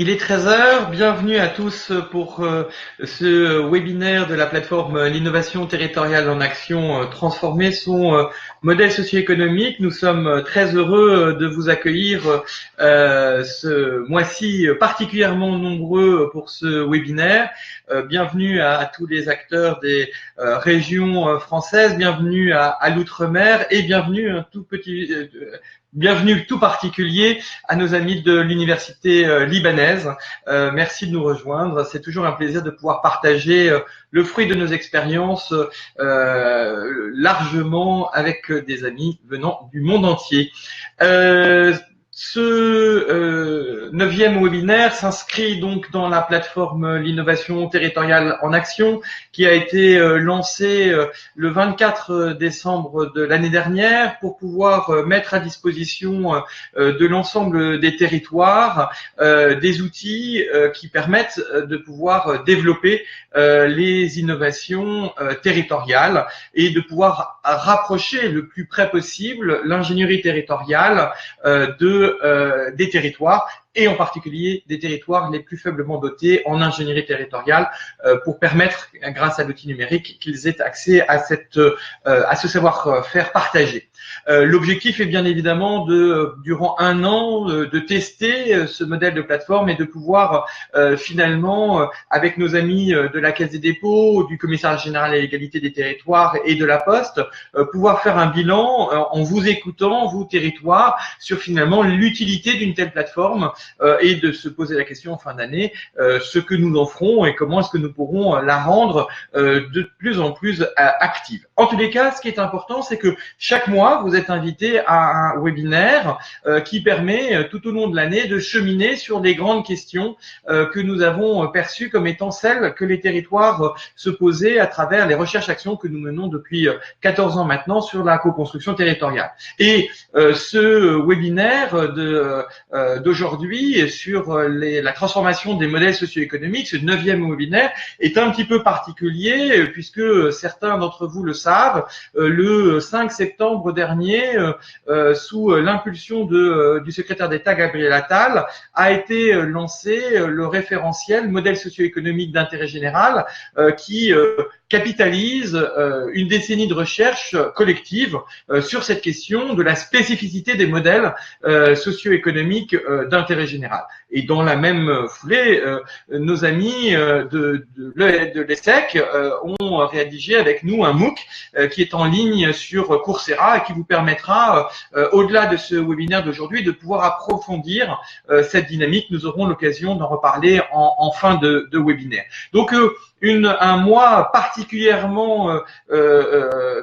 Il est 13 heures, bienvenue à tous pour ce webinaire de la plateforme L'innovation territoriale en action, transformer son modèle socio-économique. Nous sommes très heureux de vous accueillir ce mois-ci particulièrement nombreux pour ce webinaire. Bienvenue à tous les acteurs des régions françaises, bienvenue à l'outre-mer et bienvenue bienvenue tout particulier à nos amis de l'université libanaise. Merci de nous rejoindre. C'est toujours un plaisir de pouvoir partager le fruit de nos expériences largement avec des amis venant du monde entier. Ce 9e webinaire s'inscrit donc dans la plateforme L'innovation territoriale en action qui a été lancée le 24 décembre de l'année dernière pour pouvoir mettre à disposition de l'ensemble des territoires des outils qui permettent de pouvoir développer les innovations territoriales et de pouvoir rapprocher le plus près possible l'ingénierie territoriale des territoires et en particulier des territoires les plus faiblement dotés en ingénierie territoriale pour permettre, grâce à l'outil numérique, qu'ils aient accès à ce savoir-faire partagé. L'objectif est bien évidemment durant un an, de tester ce modèle de plateforme et de pouvoir finalement, avec nos amis de la Caisse des dépôts, du Commissariat général à l'égalité des territoires et de la Poste, pouvoir faire un bilan en vous écoutant, vous territoires, sur finalement l'utilité d'une telle plateforme et de se poser la question en fin d'année, ce que nous en ferons et comment est-ce que nous pourrons la rendre de plus en plus active. En tous les cas, ce qui est important, c'est que chaque mois, vous êtes invité à un webinaire qui permet tout au long de l'année de cheminer sur les grandes questions que nous avons perçues comme étant celles que les territoires se posaient à travers les recherches-actions que nous menons depuis 14 ans maintenant sur la co-construction territoriale. Et ce webinaire d'aujourd'hui sur la transformation des modèles socio-économiques, ce 9e webinaire, est un petit peu particulier puisque certains d'entre vous le savent, le 5 septembre dernier, sous l'impulsion du secrétaire d'État Gabriel Attal, a été lancé le référentiel modèle socio-économique d'intérêt général qui capitalise une décennie de recherche collective sur cette question de la spécificité des modèles socio-économiques d'intérêt général. Et dans la même foulée, nos amis de l'ESSEC ont rédigé avec nous un MOOC qui est en ligne sur Coursera et qui vous permettra, au-delà de ce webinaire d'aujourd'hui, de pouvoir approfondir cette dynamique. Nous aurons l'occasion d'en reparler en fin de webinaire. Donc, un mois particulièrement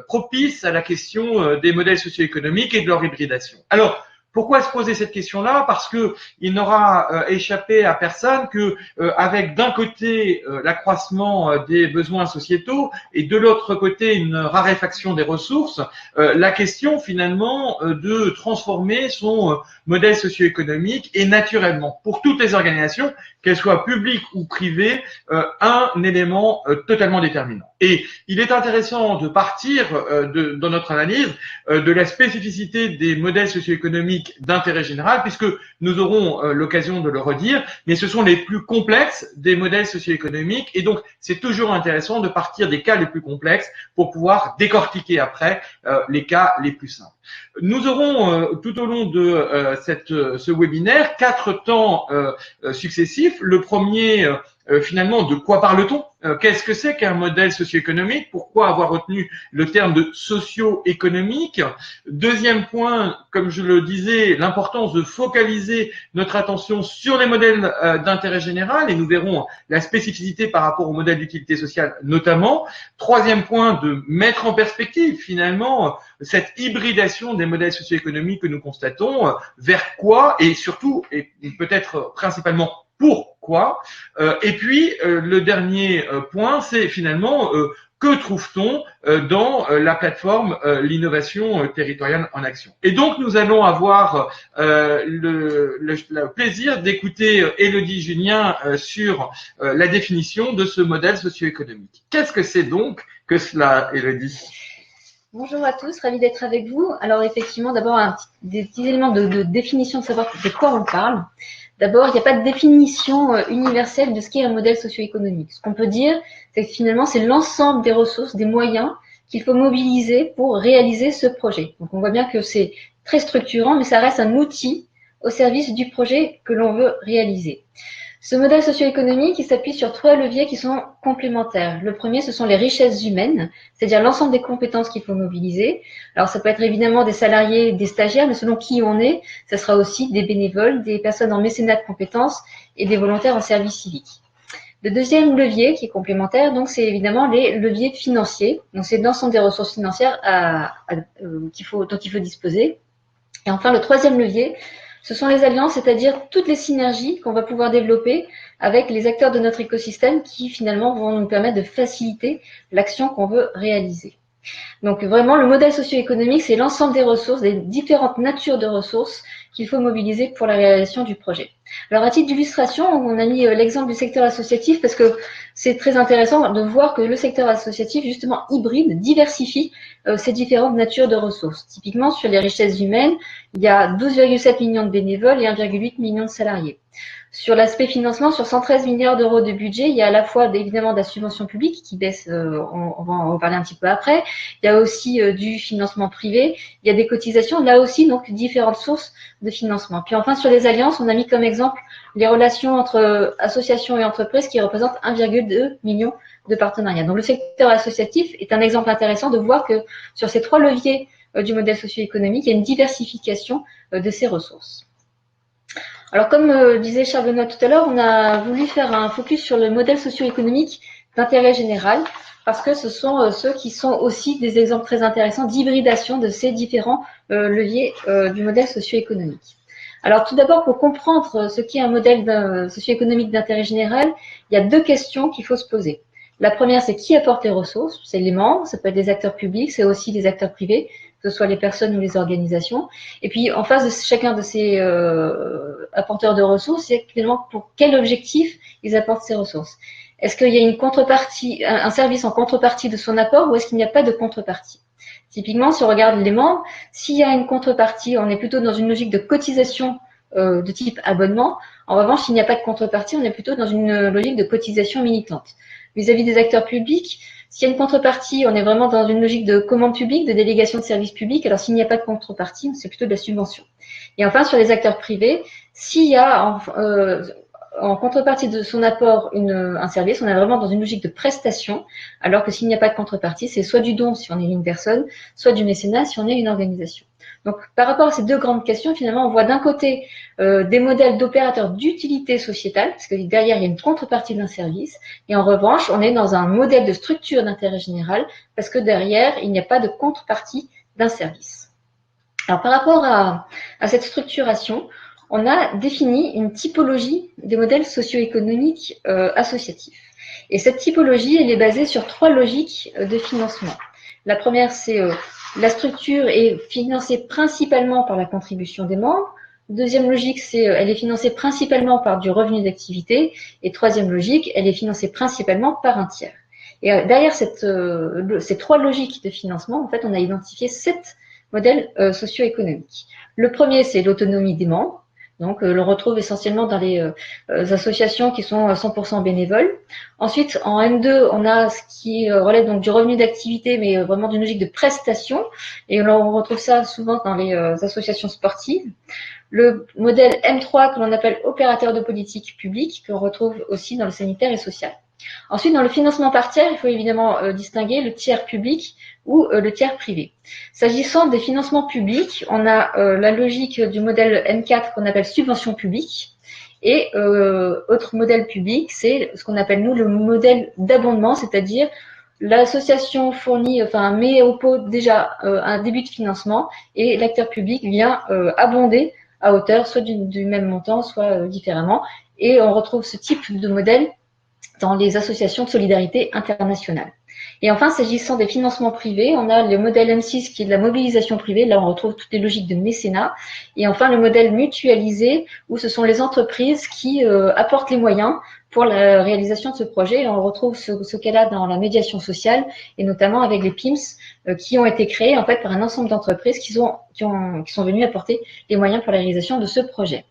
propice à la question des modèles socio-économiques et de leur hybridation. Alors, pourquoi se poser cette question-là? Parce que il n'aura échappé à personne que, avec d'un côté l'accroissement des besoins sociétaux et de l'autre côté une raréfaction des ressources, la question finalement de transformer son modèle socio-économique est naturellement, pour toutes les organisations, qu'elles soient publiques ou privées, un élément totalement déterminant. Et il est intéressant de partir dans notre analyse de la spécificité des modèles socio-économiques d'intérêt général, puisque nous aurons l'occasion de le redire, mais ce sont les plus complexes des modèles socio-économiques, et donc c'est toujours intéressant de partir des cas les plus complexes pour pouvoir décortiquer après les cas les plus simples. Nous aurons tout au long de ce webinaire 4 temps successifs. Le premier, finalement, de quoi parle-t-on? Qu'est-ce que c'est qu'un modèle socio-économique? Pourquoi avoir retenu le terme de socio-économique? Deuxième point, comme je le disais, l'importance de focaliser notre attention sur les modèles d'intérêt général, et nous verrons la spécificité par rapport aux modèles d'utilité sociale notamment. Troisième point, de mettre en perspective finalement cette hybridation des modèles socio-économiques que nous constatons, vers quoi et surtout, et peut-être principalement pourquoi. Et puis, le dernier point, c'est finalement que trouve-t-on dans la plateforme l'innovation territoriale en action. Et donc, nous allons avoir le plaisir d'écouter Élodie Julien sur la définition de ce modèle socio-économique. Qu'est-ce que c'est donc que cela, Élodie? Bonjour à tous, ravi d'être avec vous. Alors effectivement, d'abord des petits éléments de définition, de savoir de quoi on parle. D'abord, il n'y a pas de définition universelle de ce qu'est un modèle socio-économique. Ce qu'on peut dire, c'est que finalement, c'est l'ensemble des ressources, des moyens qu'il faut mobiliser pour réaliser ce projet. Donc, on voit bien que c'est très structurant, mais ça reste un outil au service du projet que l'on veut réaliser. Ce modèle socio-économique, il s'appuie sur 3 leviers qui sont complémentaires. Le premier, ce sont les richesses humaines, c'est-à-dire l'ensemble des compétences qu'il faut mobiliser. Alors, ça peut être évidemment des salariés, des stagiaires, mais selon qui on est, ça sera aussi des bénévoles, des personnes en mécénat de compétences et des volontaires en service civique. Le deuxième levier qui est complémentaire, donc, c'est évidemment les leviers financiers. Donc, c'est l'ensemble des ressources financières dont il faut disposer. Et enfin, le troisième levier, ce sont les alliances, c'est-à-dire toutes les synergies qu'on va pouvoir développer avec les acteurs de notre écosystème qui finalement vont nous permettre de faciliter l'action qu'on veut réaliser. Donc vraiment, le modèle socio-économique, c'est l'ensemble des ressources, des différentes natures de ressources qu'il faut mobiliser pour la réalisation du projet. Alors à titre d'illustration, on a mis l'exemple du secteur associatif parce que c'est très intéressant de voir que le secteur associatif, justement hybride, diversifie ces différentes natures de ressources. Typiquement, sur les richesses humaines, il y a 12,7 millions de bénévoles et 1,8 million de salariés. Sur l'aspect financement, sur 113 milliards d'euros de budget, il y a à la fois évidemment de la subvention publique qui baisse, on va en reparler un petit peu après, il y a aussi du financement privé, il y a des cotisations, là aussi donc différentes sources de financement. Puis enfin sur les alliances, on a mis comme exemple les relations entre associations et entreprises qui représentent 1,2 million de partenariats. Donc le secteur associatif est un exemple intéressant de voir que sur ces 3 leviers du modèle socio-économique, il y a une diversification de ces ressources. Alors, comme disait Charles Benoît tout à l'heure, on a voulu faire un focus sur le modèle socio-économique d'intérêt général parce que ce sont ceux qui sont aussi des exemples très intéressants d'hybridation de ces différents leviers du modèle socio-économique. Alors, tout d'abord, pour comprendre ce qu'est un modèle socio-économique d'intérêt général, il y a 2 questions qu'il faut se poser. La première, c'est qui apporte les ressources? C'est les membres, ça peut être des acteurs publics, c'est aussi des acteurs privés, que ce soit les personnes ou les organisations. Et puis, en face de chacun de ces apporteurs de ressources, c'est finalement pour quel objectif ils apportent ces ressources. Est-ce qu'il y a une contrepartie, un service en contrepartie de son apport ou est-ce qu'il n'y a pas de contrepartie? Typiquement, si on regarde les membres, s'il y a une contrepartie, on est plutôt dans une logique de cotisation de type abonnement. En revanche, s'il n'y a pas de contrepartie, on est plutôt dans une logique de cotisation militante. Vis-à-vis des acteurs publics, s'il y a une contrepartie, on est vraiment dans une logique de commande publique, de délégation de services publics. Alors, s'il n'y a pas de contrepartie, c'est plutôt de la subvention. Et enfin, sur les acteurs privés, s'il y a en contrepartie de son apport un service, on est vraiment dans une logique de prestation, alors que s'il n'y a pas de contrepartie, c'est soit du don si on est une personne, soit du mécénat si on est une organisation. Donc, par rapport à ces 2 grandes questions, finalement, on voit d'un côté des modèles d'opérateurs d'utilité sociétale, parce que derrière, il y a une contrepartie d'un service, et en revanche, on est dans un modèle de structure d'intérêt général, parce que derrière, il n'y a pas de contrepartie d'un service. Alors, par rapport à cette structuration, on a défini une typologie des modèles socio-économiques associatifs. Et cette typologie, elle est basée sur 3 logiques de financement. La première, c'est la structure est financée principalement par la contribution des membres. Deuxième logique, c'est elle est financée principalement par du revenu d'activité. Et troisième logique, elle est financée principalement par un tiers. Et derrière ces 3 logiques de financement, en fait, on a identifié 7 modèles socio-économiques. Le premier, c'est l'autonomie des membres. Donc, l'on retrouve essentiellement dans les associations qui sont 100% bénévoles. Ensuite, en M2, on a ce qui relève donc du revenu d'activité, mais vraiment d'une logique de prestation. Et on retrouve ça souvent dans les associations sportives. Le modèle M3, que l'on appelle opérateur de politique publique, que l'on retrouve aussi dans le sanitaire et social. Ensuite, dans le financement par tiers, il faut évidemment distinguer le tiers public ou le tiers privé. S'agissant des financements publics, on a la logique du modèle M4 qu'on appelle subvention publique. Et autre modèle public, c'est ce qu'on appelle nous le modèle d'abondement, c'est-à-dire l'association fournit, met au pot déjà un début de financement et l'acteur public vient abonder à hauteur soit du même montant, soit différemment. Et on retrouve ce type de modèle dans les associations de solidarité internationale. Et enfin, s'agissant des financements privés, on a le modèle M6 qui est de la mobilisation privée. Là, on retrouve toutes les logiques de mécénat. Et enfin, le modèle mutualisé où ce sont les entreprises qui apportent les moyens pour la réalisation de ce projet. Et on retrouve ce cas-là dans la médiation sociale et notamment avec les PIMS qui ont été créés en fait par un ensemble d'entreprises qui sont venues apporter les moyens pour la réalisation de ce projet.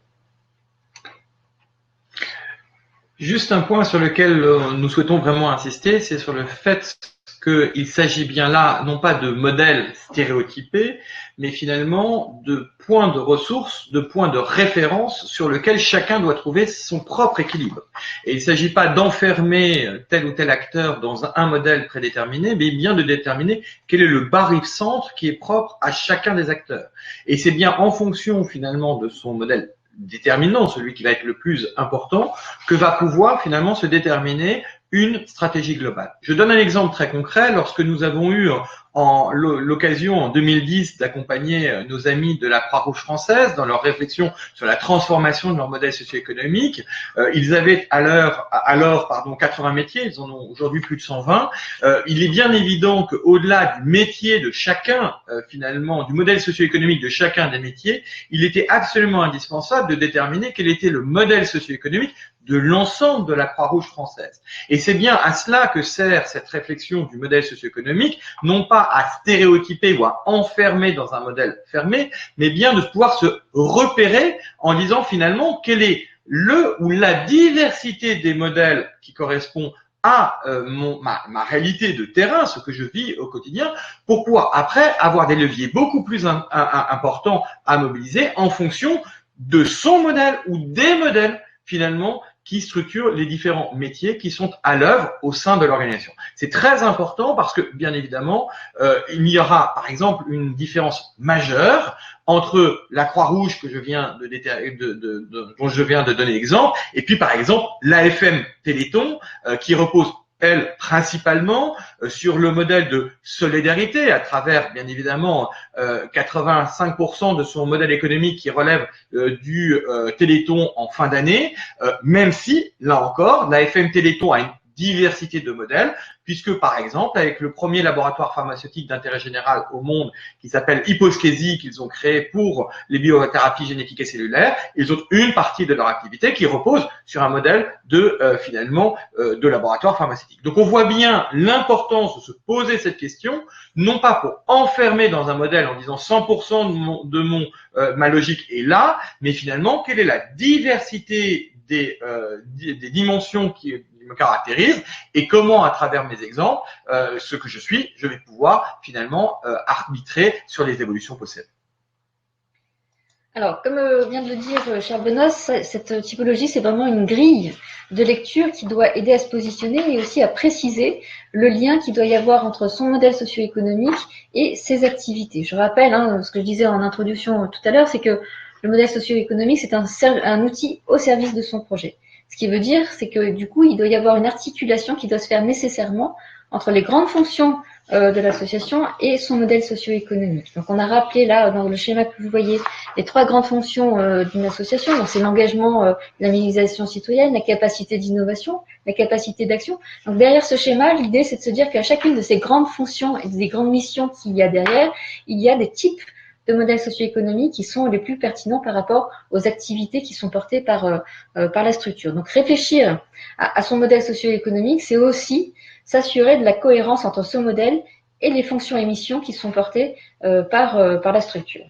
Juste un point sur lequel nous souhaitons vraiment insister, c'est sur le fait qu'il s'agit bien là, non pas de modèles stéréotypés, mais finalement de points de ressources, de points de référence sur lesquels chacun doit trouver son propre équilibre. Et il ne s'agit pas d'enfermer tel ou tel acteur dans un modèle prédéterminé, mais bien de déterminer quel est le barycentre qui est propre à chacun des acteurs. Et c'est bien en fonction finalement de son modèle déterminant, celui qui va être le plus important, que va pouvoir finalement se déterminer une stratégie globale. Je donne un exemple très concret. Lorsque nous avons eu l'occasion en 2010 d'accompagner nos amis de la Croix-Rouge française dans leur réflexion sur la transformation de leur modèle socio-économique, ils avaient alors 80 métiers, ils en ont aujourd'hui plus de 120. Il est bien évident qu'au-delà du métier de chacun, finalement, du modèle socio-économique de chacun des métiers, il était absolument indispensable de déterminer quel était le modèle socio-économique de l'ensemble de la Croix-Rouge française. Et c'est bien à cela que sert cette réflexion du modèle socio-économique, non pas à stéréotyper ou à enfermer dans un modèle fermé, mais bien de pouvoir se repérer en disant finalement quel est le ou la diversité des modèles qui correspond à ma réalité de terrain, ce que je vis au quotidien, pour pouvoir après avoir des leviers beaucoup plus importants à mobiliser en fonction de son modèle ou des modèles finalement qui structurent les différents métiers qui sont à l'œuvre au sein de l'organisation. C'est très important parce que, bien évidemment, il y aura, par exemple, une différence majeure entre la Croix-Rouge que je viens dont je viens de donner l'exemple, et puis, par exemple, l'AFM Téléthon, qui repose elle, principalement sur le modèle de solidarité à travers, bien évidemment, 85% de son modèle économique qui relève du Téléthon en fin d'année, même si, là encore, la FM Téléthon a une diversité de modèles, puisque par exemple, avec le premier laboratoire pharmaceutique d'intérêt général au monde qui s'appelle Hyposkésie, qu'ils ont créé pour les biothérapies génétiques et cellulaires, ils ont une partie de leur activité qui repose sur un modèle de de laboratoire pharmaceutique. Donc on voit bien l'importance de se poser cette question, non pas pour enfermer dans un modèle en disant 100% ma logique est là, mais finalement quelle est la diversité des dimensions qui me caractérisent et comment, à travers mes exemples, ce que je suis, je vais pouvoir finalement arbitrer sur les évolutions possibles. Alors, comme vient de le dire Charles Benoît, cette typologie, c'est vraiment une grille de lecture qui doit aider à se positionner et aussi à préciser le lien qu'il doit y avoir entre son modèle socio-économique et ses activités. Je rappelle, ce que je disais en introduction tout à l'heure, c'est que le modèle socio-économique, c'est un outil au service de son projet. Ce qui veut dire, c'est que du coup, il doit y avoir une articulation qui doit se faire nécessairement entre les grandes fonctions de l'association et son modèle socio-économique. Donc, on a rappelé là, dans le schéma que vous voyez, les trois grandes fonctions d'une association. Donc, c'est l'engagement, la mobilisation citoyenne, la capacité d'innovation, la capacité d'action. Donc, derrière ce schéma, l'idée, c'est de se dire qu'à chacune de ces grandes fonctions et des grandes missions qu'il y a derrière, il y a des types de modèles socio-économiques qui sont les plus pertinents par rapport aux activités qui sont portées par la structure. Donc, réfléchir à son modèle socio-économique, c'est aussi s'assurer de la cohérence entre ce modèle et les fonctions et missions qui sont portées par la structure.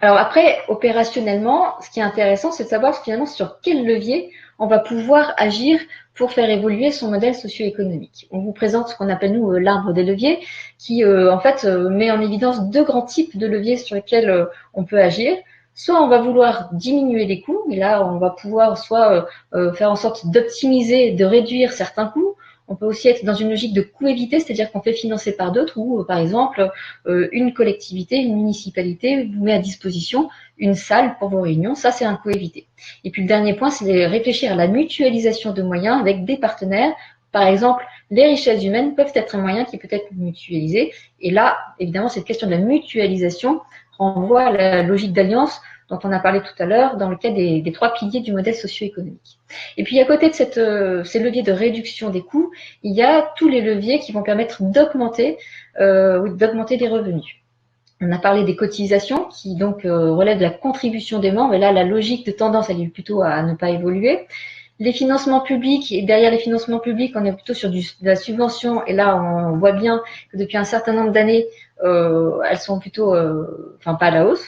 Alors après, opérationnellement, ce qui est intéressant, c'est de savoir finalement sur quel levier on va pouvoir agir pour faire évoluer son modèle socio-économique. On vous présente ce qu'on appelle, nous, l'arbre des leviers, qui en fait met en évidence deux grands types de leviers sur lesquels on peut agir. Soit on va vouloir diminuer les coûts, et là on va pouvoir soit faire en sorte d'optimiser, de réduire certains coûts. On peut aussi être dans une logique de coût évité, c'est-à-dire qu'on fait financer par d'autres ou, par exemple, une collectivité, une municipalité vous met à disposition une salle pour vos réunions. Ça, c'est un coût évité. Et puis, le dernier point, c'est de réfléchir à la mutualisation de moyens avec des partenaires. Par exemple, les richesses humaines peuvent être un moyen qui peut être mutualisé. Et là, évidemment, cette question de la mutualisation renvoie à la logique d'alliance dont on a parlé tout à l'heure dans le cas des trois piliers du modèle socio-économique. Et puis à côté de ces leviers de réduction des coûts, il y a tous les leviers qui vont permettre d'augmenter les revenus. On a parlé des cotisations qui donc relèvent de la contribution des membres, et là la logique de tendance elle est plutôt à ne pas évoluer. Les financements publics, et derrière les financements publics, on est plutôt sur de la subvention, et là on voit bien que depuis un certain nombre d'années, elles sont plutôt pas à la hausse.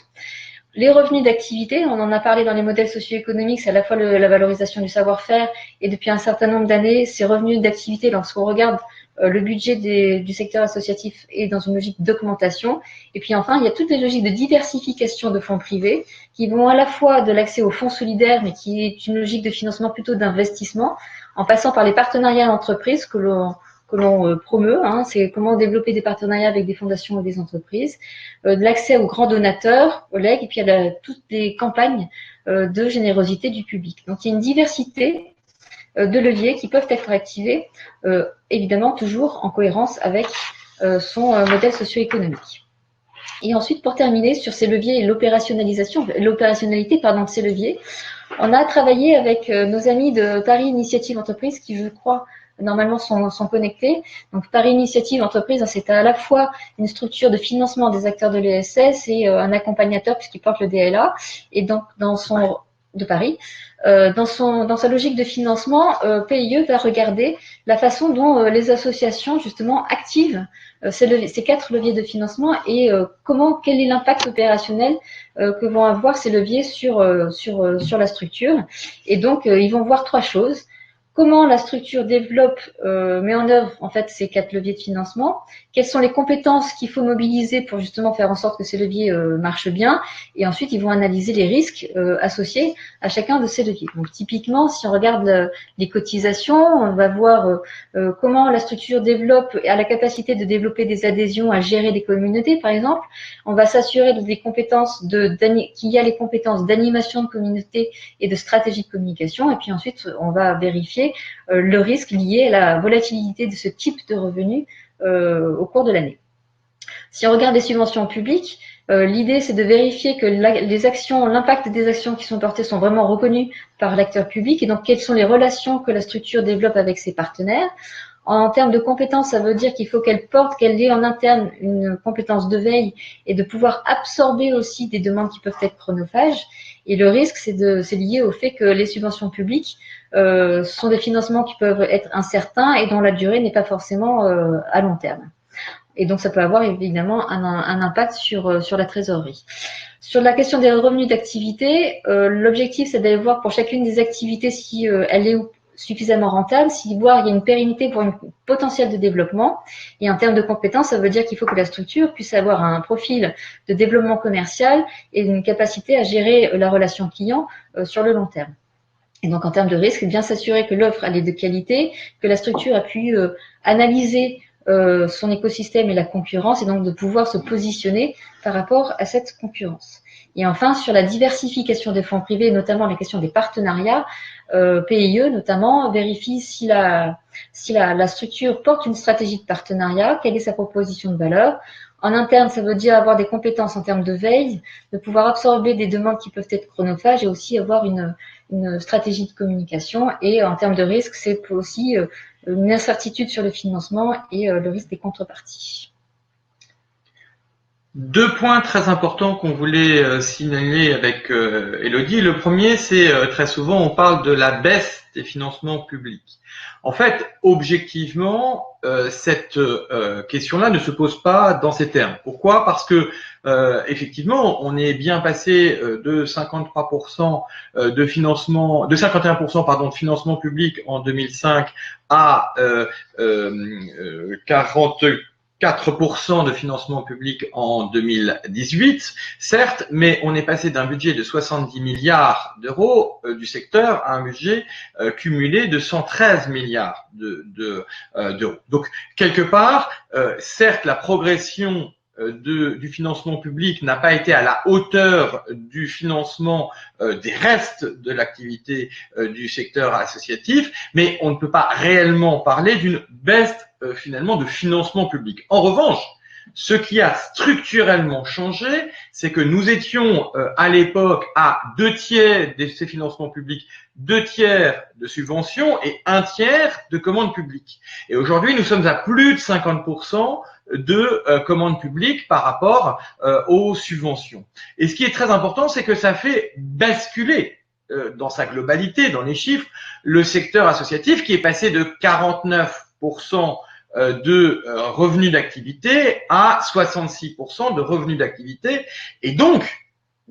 les revenus d'activité, on en a parlé dans les modèles socio-économiques, c'est à la fois la valorisation du savoir-faire et depuis un certain nombre d'années, ces revenus d'activité, lorsqu'on regarde le budget du secteur associatif est dans une logique d'augmentation. Et puis enfin, il y a toutes les logiques de diversification de fonds privés qui vont à la fois de l'accès aux fonds solidaires, mais qui est une logique de financement plutôt d'investissement, en passant par les partenariats d'entreprise que l'on promeut, hein, c'est comment développer des partenariats avec des fondations et des entreprises, de l'accès aux grands donateurs, aux legs, et puis à toutes les campagnes de générosité du public. Donc il y a une diversité de leviers qui peuvent être activés, évidemment toujours en cohérence avec son modèle socio-économique. Et ensuite, pour terminer sur ces leviers et l'opérationnalité de ces leviers, on a travaillé avec nos amis de Paris Initiative Entreprise qui, je crois, normalement sont connectés. Donc Paris Initiative Entreprise, c'est à la fois une structure de financement des acteurs de l'ESS et un accompagnateur puisqu'il porte le DLA. Et donc de Paris, dans sa logique de financement, PIE va regarder la façon dont les associations justement activent ces 4 leviers de financement et quel est l'impact opérationnel que vont avoir ces leviers sur la structure. Et donc, ils vont voir 3 choses. Comment la structure développe, met en œuvre en fait ces 4 leviers de financement, quelles sont les compétences qu'il faut mobiliser pour justement faire en sorte que ces leviers marchent bien, et ensuite ils vont analyser les risques associés à chacun de ces leviers. Donc typiquement, si on regarde les cotisations, on va voir comment la structure développe et a la capacité de développer des adhésions, à gérer des communautés par exemple. On va s'assurer qu'il y a les compétences d'animation de communauté et de stratégie de communication, et puis ensuite on va vérifier le risque lié à la volatilité de ce type de revenus au cours de l'année. Si on regarde les subventions publiques, l'idée c'est de vérifier que l'impact des actions qui sont portées sont vraiment reconnues par l'acteur public et donc quelles sont les relations que la structure développe avec ses partenaires. En termes de compétences, ça veut dire qu'il faut qu'elle ait en interne une compétence de veille et de pouvoir absorber aussi des demandes qui peuvent être chronophages. Et le risque, c'est lié au fait que les subventions publiques sont des financements qui peuvent être incertains et dont la durée n'est pas forcément à long terme. Et donc, ça peut avoir évidemment un impact sur la trésorerie. Sur la question des revenus d'activité, l'objectif, c'est d'aller voir pour chacune des activités si elle est suffisamment rentable, si voir il y a une pérennité pour une potentiel de développement. Et en termes de compétences, ça veut dire qu'il faut que la structure puisse avoir un profil de développement commercial et une capacité à gérer la relation client sur le long terme. Et donc, en termes de risque, bien s'assurer que l'offre elle est de qualité, que la structure a pu analyser son écosystème et la concurrence, et donc de pouvoir se positionner par rapport à cette concurrence. Et enfin, sur la diversification des fonds privés, notamment la question des partenariats, PIE notamment vérifie si la structure porte une stratégie de partenariat, quelle est sa proposition de valeur. En interne, ça veut dire avoir des compétences en termes de veille, de pouvoir absorber des demandes qui peuvent être chronophages et aussi avoir une stratégie de communication. Et en termes de risque, c'est aussi une incertitude sur le financement et le risque des contreparties. 2 points très importants qu'on voulait signaler avec Élodie. Le premier, c'est très souvent on parle de la baisse des financements publics. En fait, objectivement, cette question-là ne se pose pas dans ces termes. Pourquoi ? Parce que effectivement, on est bien passé de 53% de financement, de 51% pardon de financement public en 2005 à 4% de financement public en 2018, certes, mais on est passé d'un budget de 70 milliards d'euros du secteur à un budget cumulé de 113 milliards d'euros. Donc, quelque part, certes, la progression du financement public n'a pas été à la hauteur du financement des restes de l'activité du secteur associatif, mais on ne peut pas réellement parler d'une baisse finalement de financement public. En revanche, ce qui a structurellement changé, c'est que nous étions à l'époque à 2/3 de ces financements publics, 2/3 de subventions et 1/3 de commandes publiques. Et aujourd'hui, nous sommes à plus de 50% de commandes publiques par rapport aux subventions. Et ce qui est très important, c'est que ça fait basculer dans sa globalité, dans les chiffres, le secteur associatif qui est passé de 49% de revenus d'activité à 66% de revenus d'activité. Et donc,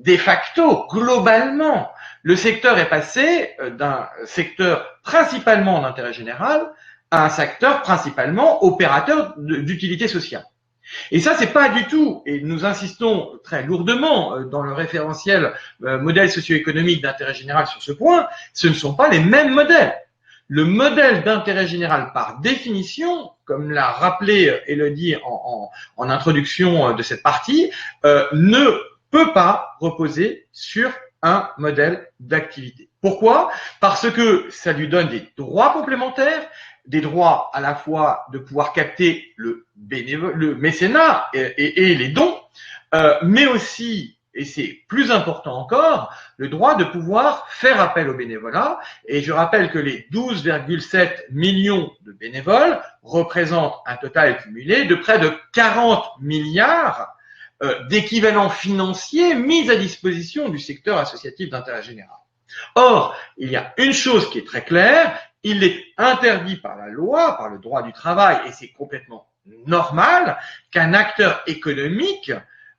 de facto, globalement, le secteur est passé d'un secteur principalement d'intérêt général à un secteur principalement opérateur d'utilité sociale. Et ça, c'est pas du tout, et nous insistons très lourdement dans le référentiel modèle socio-économique d'intérêt général sur ce point, ce ne sont pas les mêmes modèles. Le modèle d'intérêt général, par définition, comme l'a rappelé Élodie en introduction de cette partie, ne peut pas reposer sur un modèle d'activité. Pourquoi? Parce que ça lui donne des droits complémentaires, des droits à la fois de pouvoir capter le mécénat et les dons, mais aussi, et c'est plus important encore, le droit de pouvoir faire appel au bénévolat. Et je rappelle que les 12,7 millions de bénévoles représentent un total cumulé de près de 40 milliards d'équivalents financiers mis à disposition du secteur associatif d'intérêt général. Or, il y a une chose qui est très claire, il est interdit par la loi, par le droit du travail, et c'est complètement normal qu'un acteur économique,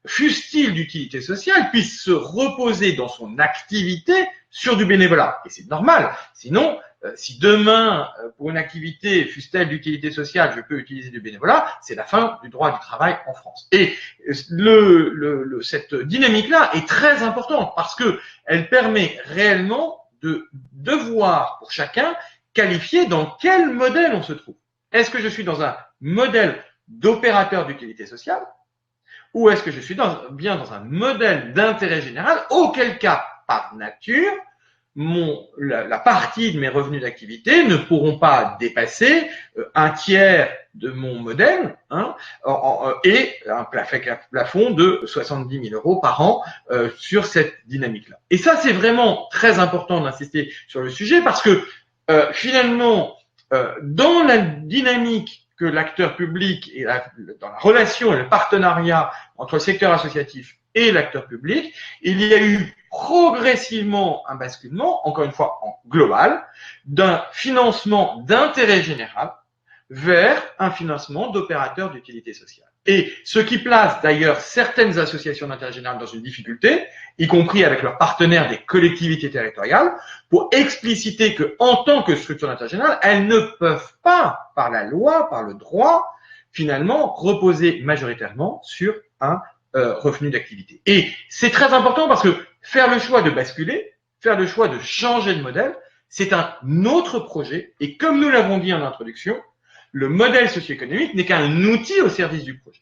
fût-il d'utilité sociale, puisse se reposer dans son activité sur du bénévolat. Et c'est normal. Sinon, si demain, pour une activité, fût-elle d'utilité sociale, je peux utiliser du bénévolat, c'est la fin du droit du travail en France. Et cette dynamique-là est très importante parce que elle permet réellement de devoir pour chacun qualifier dans quel modèle on se trouve. Est-ce que je suis dans un modèle d'opérateur d'utilité sociale ou est-ce que je suis bien dans un modèle d'intérêt général, auquel cas, par nature, la partie de mes revenus d'activité ne pourront pas dépasser un tiers de mon modèle et un plafond de 70 000 euros par an sur cette dynamique-là. Et ça, c'est vraiment très important d'insister sur le sujet parce que finalement, dans la dynamique que l'acteur public et dans la relation et le partenariat entre le secteur associatif et l'acteur public, il y a eu progressivement un basculement, encore une fois en global, d'un financement d'intérêt général vers un financement d'opérateurs d'utilité sociale. Et ce qui place d'ailleurs certaines associations d'intérêt général dans une difficulté, y compris avec leurs partenaires des collectivités territoriales, pour expliciter que, en tant que structure d'intérêt général, elles ne peuvent pas, par la loi, par le droit, finalement, reposer majoritairement sur un revenu d'activité. Et c'est très important parce que faire le choix de basculer, faire le choix de changer de modèle, c'est un autre projet. Et comme nous l'avons dit en introduction, le modèle socio-économique n'est qu'un outil au service du projet.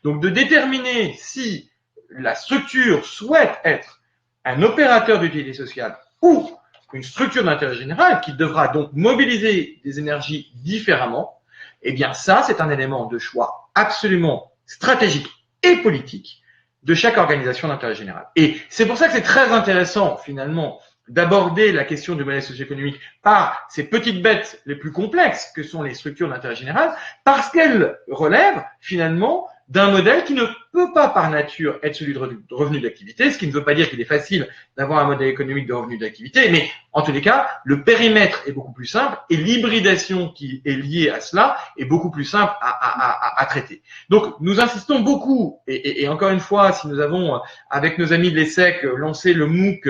Donc, de déterminer si la structure souhaite être un opérateur d'utilité sociale ou une structure d'intérêt général qui devra donc mobiliser des énergies différemment, eh bien ça, c'est un élément de choix absolument stratégique et politique de chaque organisation d'intérêt général. Et c'est pour ça que c'est très intéressant, finalement, d'aborder la question du modèle socio-économique par ces petites bêtes les plus complexes que sont les structures d'intérêt général, parce qu'elles relèvent, finalement, d'un modèle qui ne peut pas par nature être celui de revenu d'activité, ce qui ne veut pas dire qu'il est facile d'avoir un modèle économique de revenu d'activité, mais en tous les cas, le périmètre est beaucoup plus simple et l'hybridation qui est liée à cela est beaucoup plus simple à traiter. Donc, nous insistons beaucoup, et encore une fois, si nous avons, avec nos amis de l'ESSEC, lancé le MOOC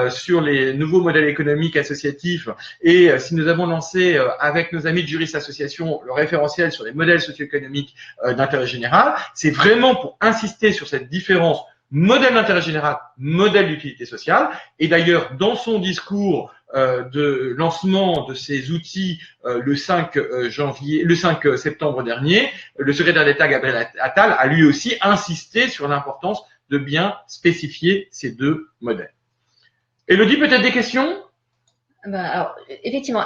sur les nouveaux modèles économiques associatifs, et si nous avons lancé, avec nos amis de Juris Association, le référentiel sur les modèles socio-économiques d'intérêt général, c'est vraiment pour insister sur cette différence modèle d'intérêt général, modèle d'utilité sociale. Et d'ailleurs, dans son discours de lancement de ces outils le 5 septembre dernier, le secrétaire d'État Gabriel Attal a lui aussi insisté sur l'importance de bien spécifier ces deux modèles. Élodie, peut-être des questions ? Alors, effectivement,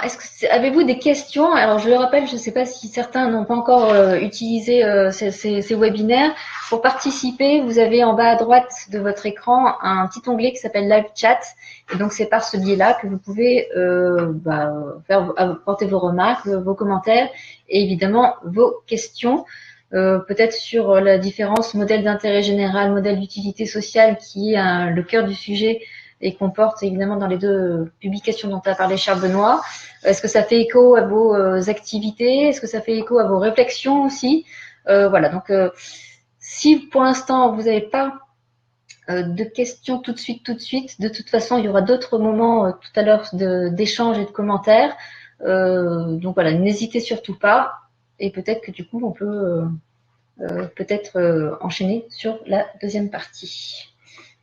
avez-vous des questions? Alors, je le rappelle, je ne sais pas si certains n'ont pas encore utilisé ces webinaires. Pour participer, vous avez en bas à droite de votre écran un petit onglet qui s'appelle Live Chat. Et donc, c'est par ce biais-là que vous pouvez apporter vos remarques, vos commentaires et évidemment vos questions. Peut-être sur la différence modèle d'intérêt général, modèle d'utilité sociale qui est le cœur du sujet et comporte évidemment dans les deux publications dont a parlé Charles Benoît. Est-ce que ça fait écho à vos activités? Est-ce que ça fait écho à vos réflexions aussi? Voilà, donc si pour l'instant vous n'avez pas de questions tout de suite. De toute façon, il y aura d'autres moments tout à l'heure d'échanges et de commentaires. Donc voilà, n'hésitez surtout pas. Et peut-être que du coup, on peut enchaîner sur la deuxième partie,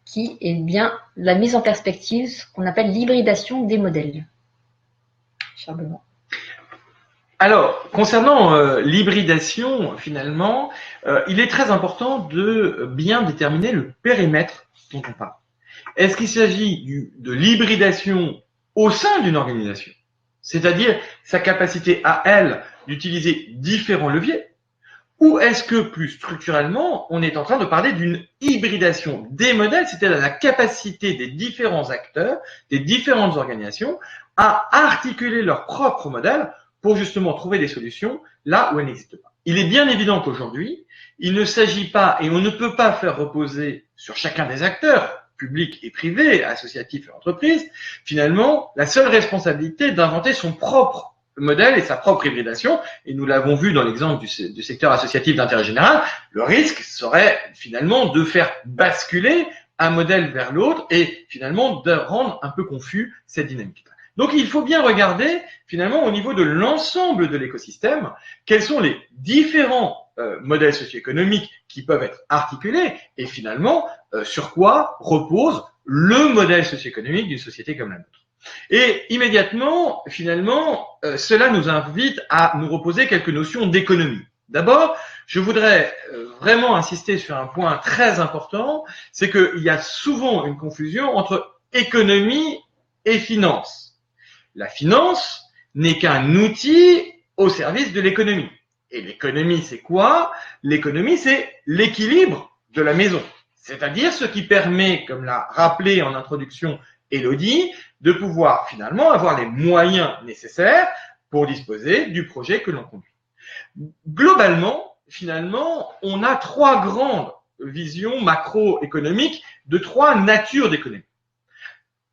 qui est bien la mise en perspective, ce qu'on appelle l'hybridation des modèles. Cher Benoît. Alors, concernant l'hybridation, finalement, il est très important de bien déterminer le périmètre dont on parle. Est-ce qu'il s'agit de l'hybridation au sein d'une organisation, c'est-à-dire sa capacité à elle d'utiliser différents leviers, ou est-ce que plus structurellement, on est en train de parler d'une hybridation des modèles, c'est-à-dire la capacité des différents acteurs, des différentes organisations à articuler leur propre modèle pour justement trouver des solutions là où elles n'existent pas. Il est bien évident qu'aujourd'hui, il ne s'agit pas et on ne peut pas faire reposer sur chacun des acteurs, publics et privés, associatifs et entreprises, finalement, la seule responsabilité d'inventer son propre modèle et sa propre hybridation. Et nous l'avons vu dans l'exemple du secteur associatif d'intérêt général, le risque serait finalement de faire basculer un modèle vers l'autre et finalement de rendre un peu confus cette dynamique. Donc, il faut bien regarder, finalement, au niveau de l'ensemble de l'écosystème, quels sont les différents modèles socio-économiques qui peuvent être articulés et finalement, sur quoi repose le modèle socio-économique d'une société comme la nôtre. Et immédiatement, finalement, cela nous invite à nous reposer quelques notions d'économie. D'abord, je voudrais vraiment insister sur un point très important, c'est qu'il y a souvent une confusion entre économie et finance. La finance n'est qu'un outil au service de l'économie. Et l'économie, c'est quoi? L'économie, c'est l'équilibre de la maison. C'est-à-dire ce qui permet, comme l'a rappelé en introduction Élodie, de pouvoir finalement avoir les moyens nécessaires pour disposer du projet que l'on conduit. Globalement, finalement, on a trois grandes visions macroéconomiques de trois natures d'économie.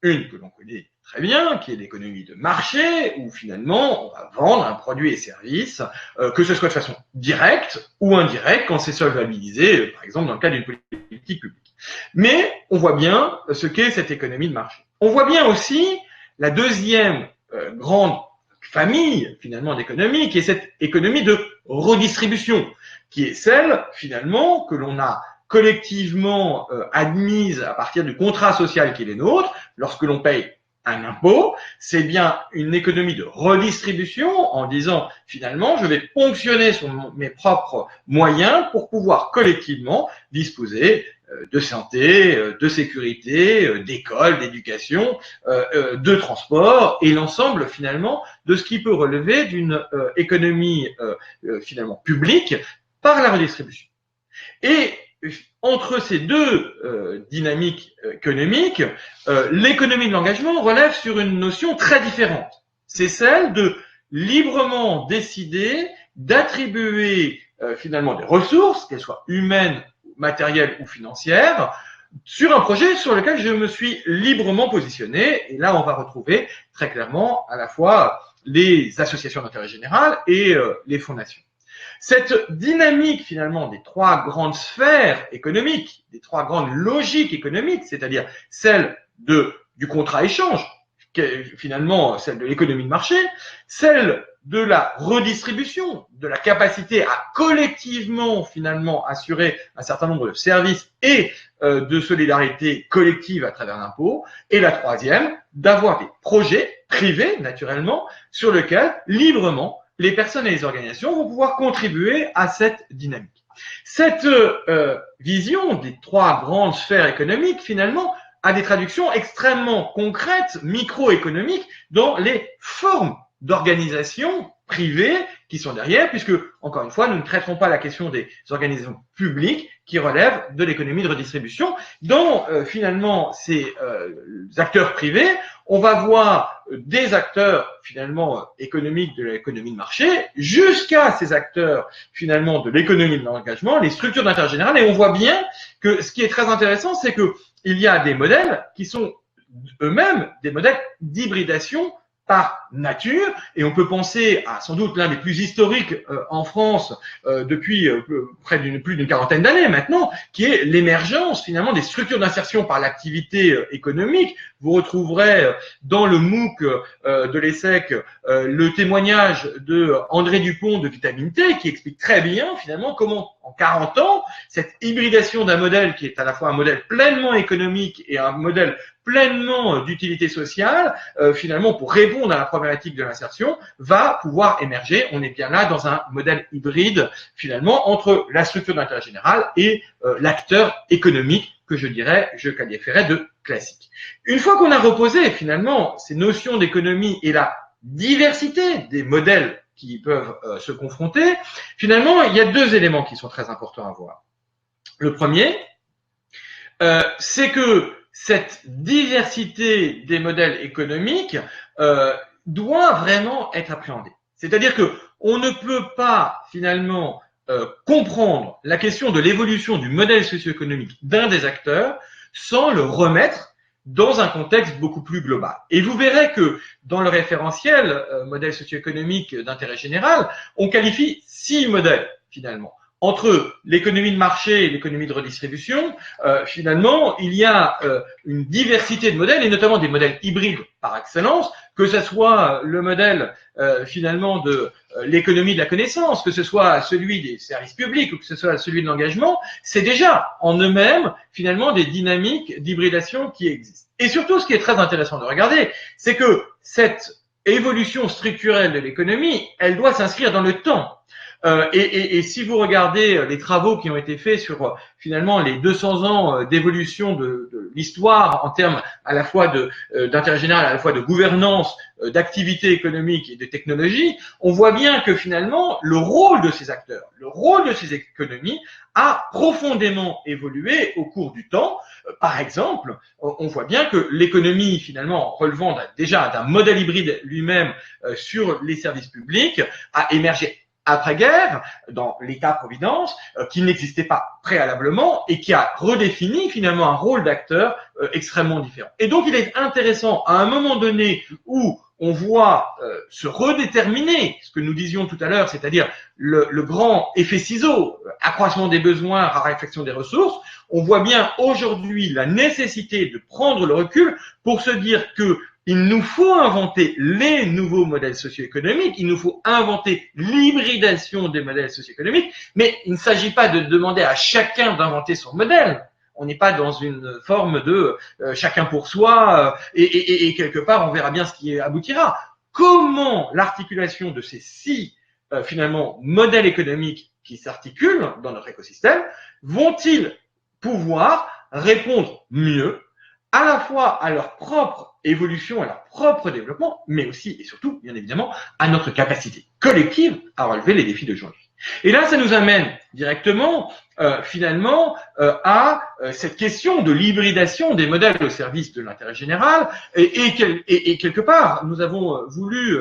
Une que l'on connaît très bien, qui est l'économie de marché, où finalement on va vendre un produit et service, que ce soit de façon directe ou indirecte, quand c'est solvabilisé, par exemple dans le cadre d'une politique publique. Mais on voit bien ce qu'est cette économie de marché. On voit bien aussi la deuxième grande famille finalement d'économie, qui est cette économie de redistribution, qui est celle finalement que l'on a collectivement admise à partir du contrat social qui est le nôtre. Lorsque l'on paye un impôt, c'est bien une économie de redistribution en disant finalement je vais ponctionner sur mes propres moyens pour pouvoir collectivement disposer de santé, de sécurité, d'école, d'éducation, de transport et l'ensemble finalement de ce qui peut relever d'une économie finalement publique par la redistribution. Et entre ces deux dynamiques économiques, l'économie de l'engagement relève sur une notion très différente. C'est celle de librement décider d'attribuer finalement des ressources, qu'elles soient humaines, matérielles ou financières, sur un projet sur lequel je me suis librement positionné. Et là, on va retrouver très clairement à la fois les associations d'intérêt général et les fondations. Cette dynamique finalement des trois grandes sphères économiques, des trois grandes logiques économiques, c'est-à-dire celle du contrat-échange, finalement celle de l'économie de marché, celle de la redistribution, de la capacité à collectivement finalement assurer un certain nombre de services et de solidarité collective à travers l'impôt, et la troisième, d'avoir des projets privés naturellement sur lesquels librement les personnes et les organisations vont pouvoir contribuer à cette dynamique. Cette vision des trois grandes sphères économiques, finalement, a des traductions extrêmement concrètes, microéconomiques, dans les formes d'organisation privées qui sont derrière, puisque, encore une fois, nous ne traiterons pas la question des organisations publiques qui relèvent de l'économie de redistribution. Dans, finalement, ces acteurs privés, on va voir des acteurs, finalement, économiques de l'économie de marché, jusqu'à ces acteurs, finalement, de l'économie de l'engagement, les structures d'intérêt général, et on voit bien que ce qui est très intéressant, c'est que il y a des modèles qui sont eux-mêmes des modèles d'hybridation par nature, et on peut penser à sans doute l'un des plus historiques en France depuis plus d'une quarantaine d'années maintenant, qui est l'émergence finalement des structures d'insertion par l'activité économique. Vous retrouverez dans le MOOC de l'ESSEC le témoignage de André Dupont de Vitamine T, qui explique très bien finalement comment en 40 ans, cette hybridation d'un modèle qui est à la fois un modèle pleinement économique et un modèle pleinement d'utilité sociale, finalement pour répondre à la problématique de l'insertion, va pouvoir émerger. On est bien là dans un modèle hybride finalement entre la structure d'intérêt général et l'acteur économique que je qualifierais de classique. Une fois qu'on a reposé finalement ces notions d'économie et la diversité des modèles qui peuvent se confronter, finalement, il y a deux éléments qui sont très importants à voir. Le premier, c'est que cette diversité des modèles économiques doit vraiment être appréhendée. C'est-à-dire que on ne peut pas finalement comprendre la question de l'évolution du modèle socio-économique d'un des acteurs sans le remettre dans un contexte beaucoup plus global. Et vous verrez que dans le référentiel modèle socio-économique d'intérêt général, on qualifie 6 modèles finalement. Entre l'économie de marché et l'économie de redistribution, finalement, il y a une diversité de modèles, et notamment des modèles hybrides par excellence, que ce soit le modèle finalement de l'économie de la connaissance, que ce soit celui des services publics ou que ce soit celui de l'engagement, c'est déjà en eux-mêmes finalement des dynamiques d'hybridation qui existent. Et surtout, ce qui est très intéressant de regarder, c'est que cette évolution structurelle de l'économie, elle doit s'inscrire dans le temps. Et si vous regardez les travaux qui ont été faits sur finalement les 200 ans d'évolution de l'histoire en termes à la fois d'intérêt général, à la fois de gouvernance, d'activité économique et de technologie, on voit bien que finalement le rôle de ces acteurs, le rôle de ces économies a profondément évolué au cours du temps. Par exemple, on voit bien que l'économie finalement relevant déjà d'un modèle hybride lui-même sur les services publics a émergé après-guerre, dans l'État-providence, qui n'existait pas préalablement et qui a redéfini finalement un rôle d'acteur extrêmement différent. Et donc, il est intéressant, à un moment donné où on voit se redéterminer ce que nous disions tout à l'heure, c'est-à-dire le grand effet ciseau, accroissement des besoins, raréfaction des ressources, on voit bien aujourd'hui la nécessité de prendre le recul pour se dire que il nous faut inventer les nouveaux modèles socio-économiques, il nous faut inventer l'hybridation des modèles socio-économiques, mais il ne s'agit pas de demander à chacun d'inventer son modèle. On n'est pas dans une forme de chacun pour soi et quelque part on verra bien ce qui aboutira. Comment l'articulation de ces 6 finalement modèles économiques qui s'articulent dans notre écosystème vont-ils pouvoir répondre mieux à la fois à leur propre évolution, à leur propre développement, mais aussi et surtout, bien évidemment, à notre capacité collective à relever les défis d'aujourd'hui. Et là, ça nous amène directement, finalement, à cette question de l'hybridation des modèles au service de l'intérêt général. Et quelque part, nous avons voulu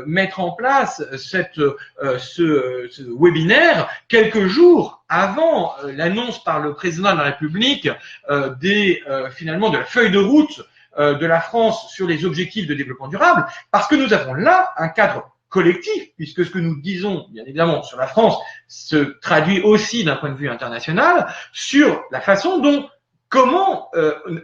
mettre en place ce webinaire quelques jours avant l'annonce par le président de la République finalement de la feuille de route de la France sur les objectifs de développement durable, parce que nous avons là un cadre collectif, puisque ce que nous disons, bien évidemment, sur la France se traduit aussi d'un point de vue international, sur la façon dont, comment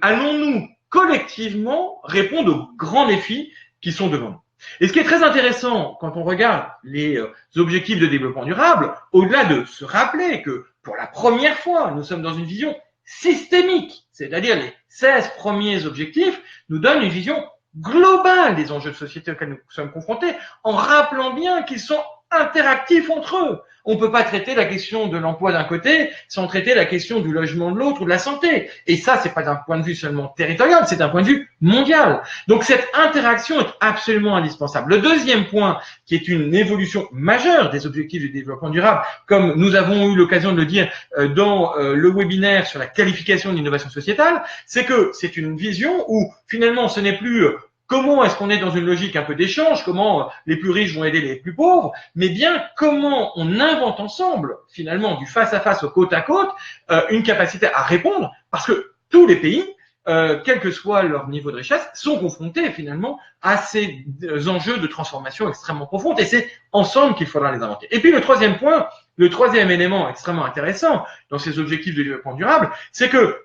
allons-nous collectivement répondre aux grands défis qui sont devant nous. Et ce qui est très intéressant quand on regarde les objectifs de développement durable, au-delà de se rappeler que pour la première fois, nous sommes dans une vision systémique, c'est-à-dire les 16 premiers objectifs nous donnent une vision globale des enjeux de société auxquels nous sommes confrontés, en rappelant bien qu'ils sont interactifs entre eux. On ne peut pas traiter la question de l'emploi d'un côté sans traiter la question du logement de l'autre ou de la santé. Et ça, c'est pas d'un point de vue seulement territorial, c'est d'un point de vue mondial. Donc cette interaction est absolument indispensable. Le deuxième point, qui est une évolution majeure des objectifs du développement durable, comme nous avons eu l'occasion de le dire dans le webinaire sur la qualification de l'innovation sociétale, c'est que c'est une vision où finalement ce n'est plus comment est-ce qu'on est dans une logique un peu d'échange, comment les plus riches vont aider les plus pauvres, mais bien comment on invente ensemble, finalement, du face-à-face au côte-à-côte, une capacité à répondre, parce que tous les pays quel que soit leur niveau de richesse, sont confrontés finalement à ces enjeux de transformation extrêmement profondes. Et c'est ensemble qu'il faudra les inventer. Et puis le troisième point, le troisième élément extrêmement intéressant dans ces objectifs de développement durable, c'est que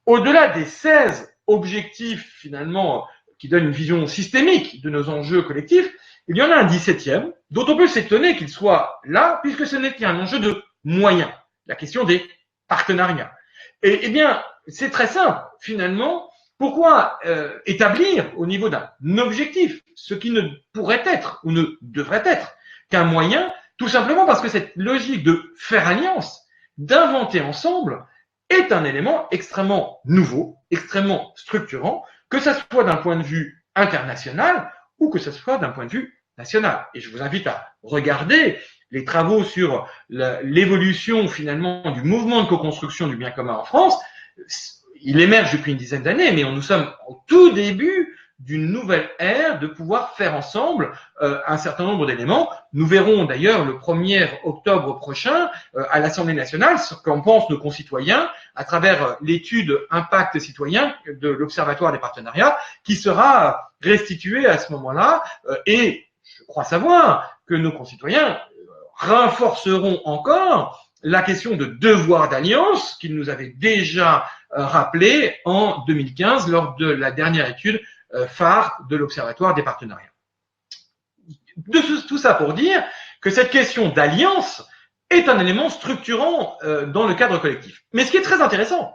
au-delà des 16 objectifs finalement qui donnent une vision systémique de nos enjeux collectifs, il y en a un 17e dont on peut s'étonner qu'il soit là, puisque ce n'est qu'un enjeu de moyens, la question des partenariats. Et eh bien, c'est très simple, finalement. Pourquoi établir au niveau d'un objectif ce qui ne pourrait être ou ne devrait être qu'un moyen, tout simplement parce que cette logique de faire alliance, d'inventer ensemble, est un élément extrêmement nouveau, extrêmement structurant, que ce soit d'un point de vue international ou que ce soit d'un point de vue national. Et je vous invite à regarder les travaux sur l'évolution finalement du mouvement de co-construction du bien commun en France. Il émerge depuis une dizaine d'années, mais nous sommes au tout début d'une nouvelle ère de pouvoir faire ensemble un certain nombre d'éléments. Nous verrons d'ailleurs le 1er octobre prochain à l'Assemblée nationale ce qu'en pensent nos concitoyens à travers l'étude Impact citoyen de l'Observatoire des partenariats qui sera restituée à ce moment-là et je crois savoir que nos concitoyens renforceront encore la question de devoir d'alliance qu'ils nous avaient déjà rappelé en 2015 lors de la dernière étude phare de l'Observatoire des partenariats. Tout ça pour dire que cette question d'alliance est un élément structurant dans le cadre collectif. Mais ce qui est très intéressant,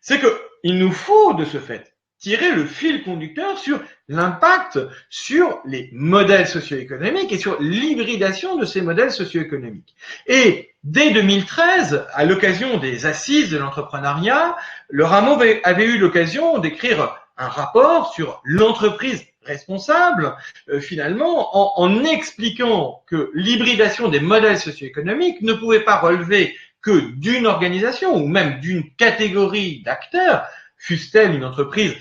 c'est qu'il nous faut de ce fait tirer le fil conducteur sur l'impact sur les modèles socio-économiques et sur l'hybridation de ces modèles socio-économiques. Et dès 2013, à l'occasion des assises de l'entrepreneuriat, le Rameau avait eu l'occasion d'écrire un rapport sur l'entreprise responsable, finalement, en expliquant que l'hybridation des modèles socio-économiques ne pouvait pas relever que d'une organisation ou même d'une catégorie d'acteurs, fût-elle une entreprise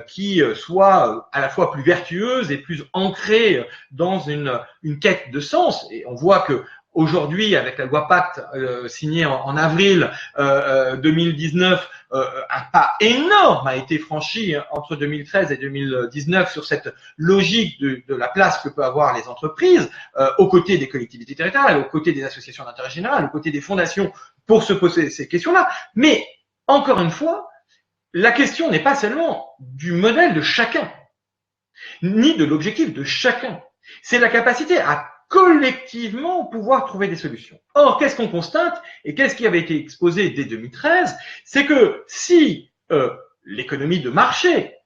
qui soit à la fois plus vertueuse et plus ancrée dans une quête de sens. Et on voit que aujourd'hui, avec la loi Pacte signée en avril 2019, un pas énorme a été franchi entre 2013 et 2019 sur cette logique de la place que peuvent avoir les entreprises aux côtés des collectivités territoriales, aux côtés des associations d'intérêt général, aux côtés des fondations pour se poser ces questions-là. Mais encore une fois, la question n'est pas seulement du modèle de chacun, ni de l'objectif de chacun. C'est la capacité à collectivement pouvoir trouver des solutions. Or, qu'est-ce qu'on constate et qu'est-ce qui avait été exposé dès 2013? C'est que si l'économie de marché,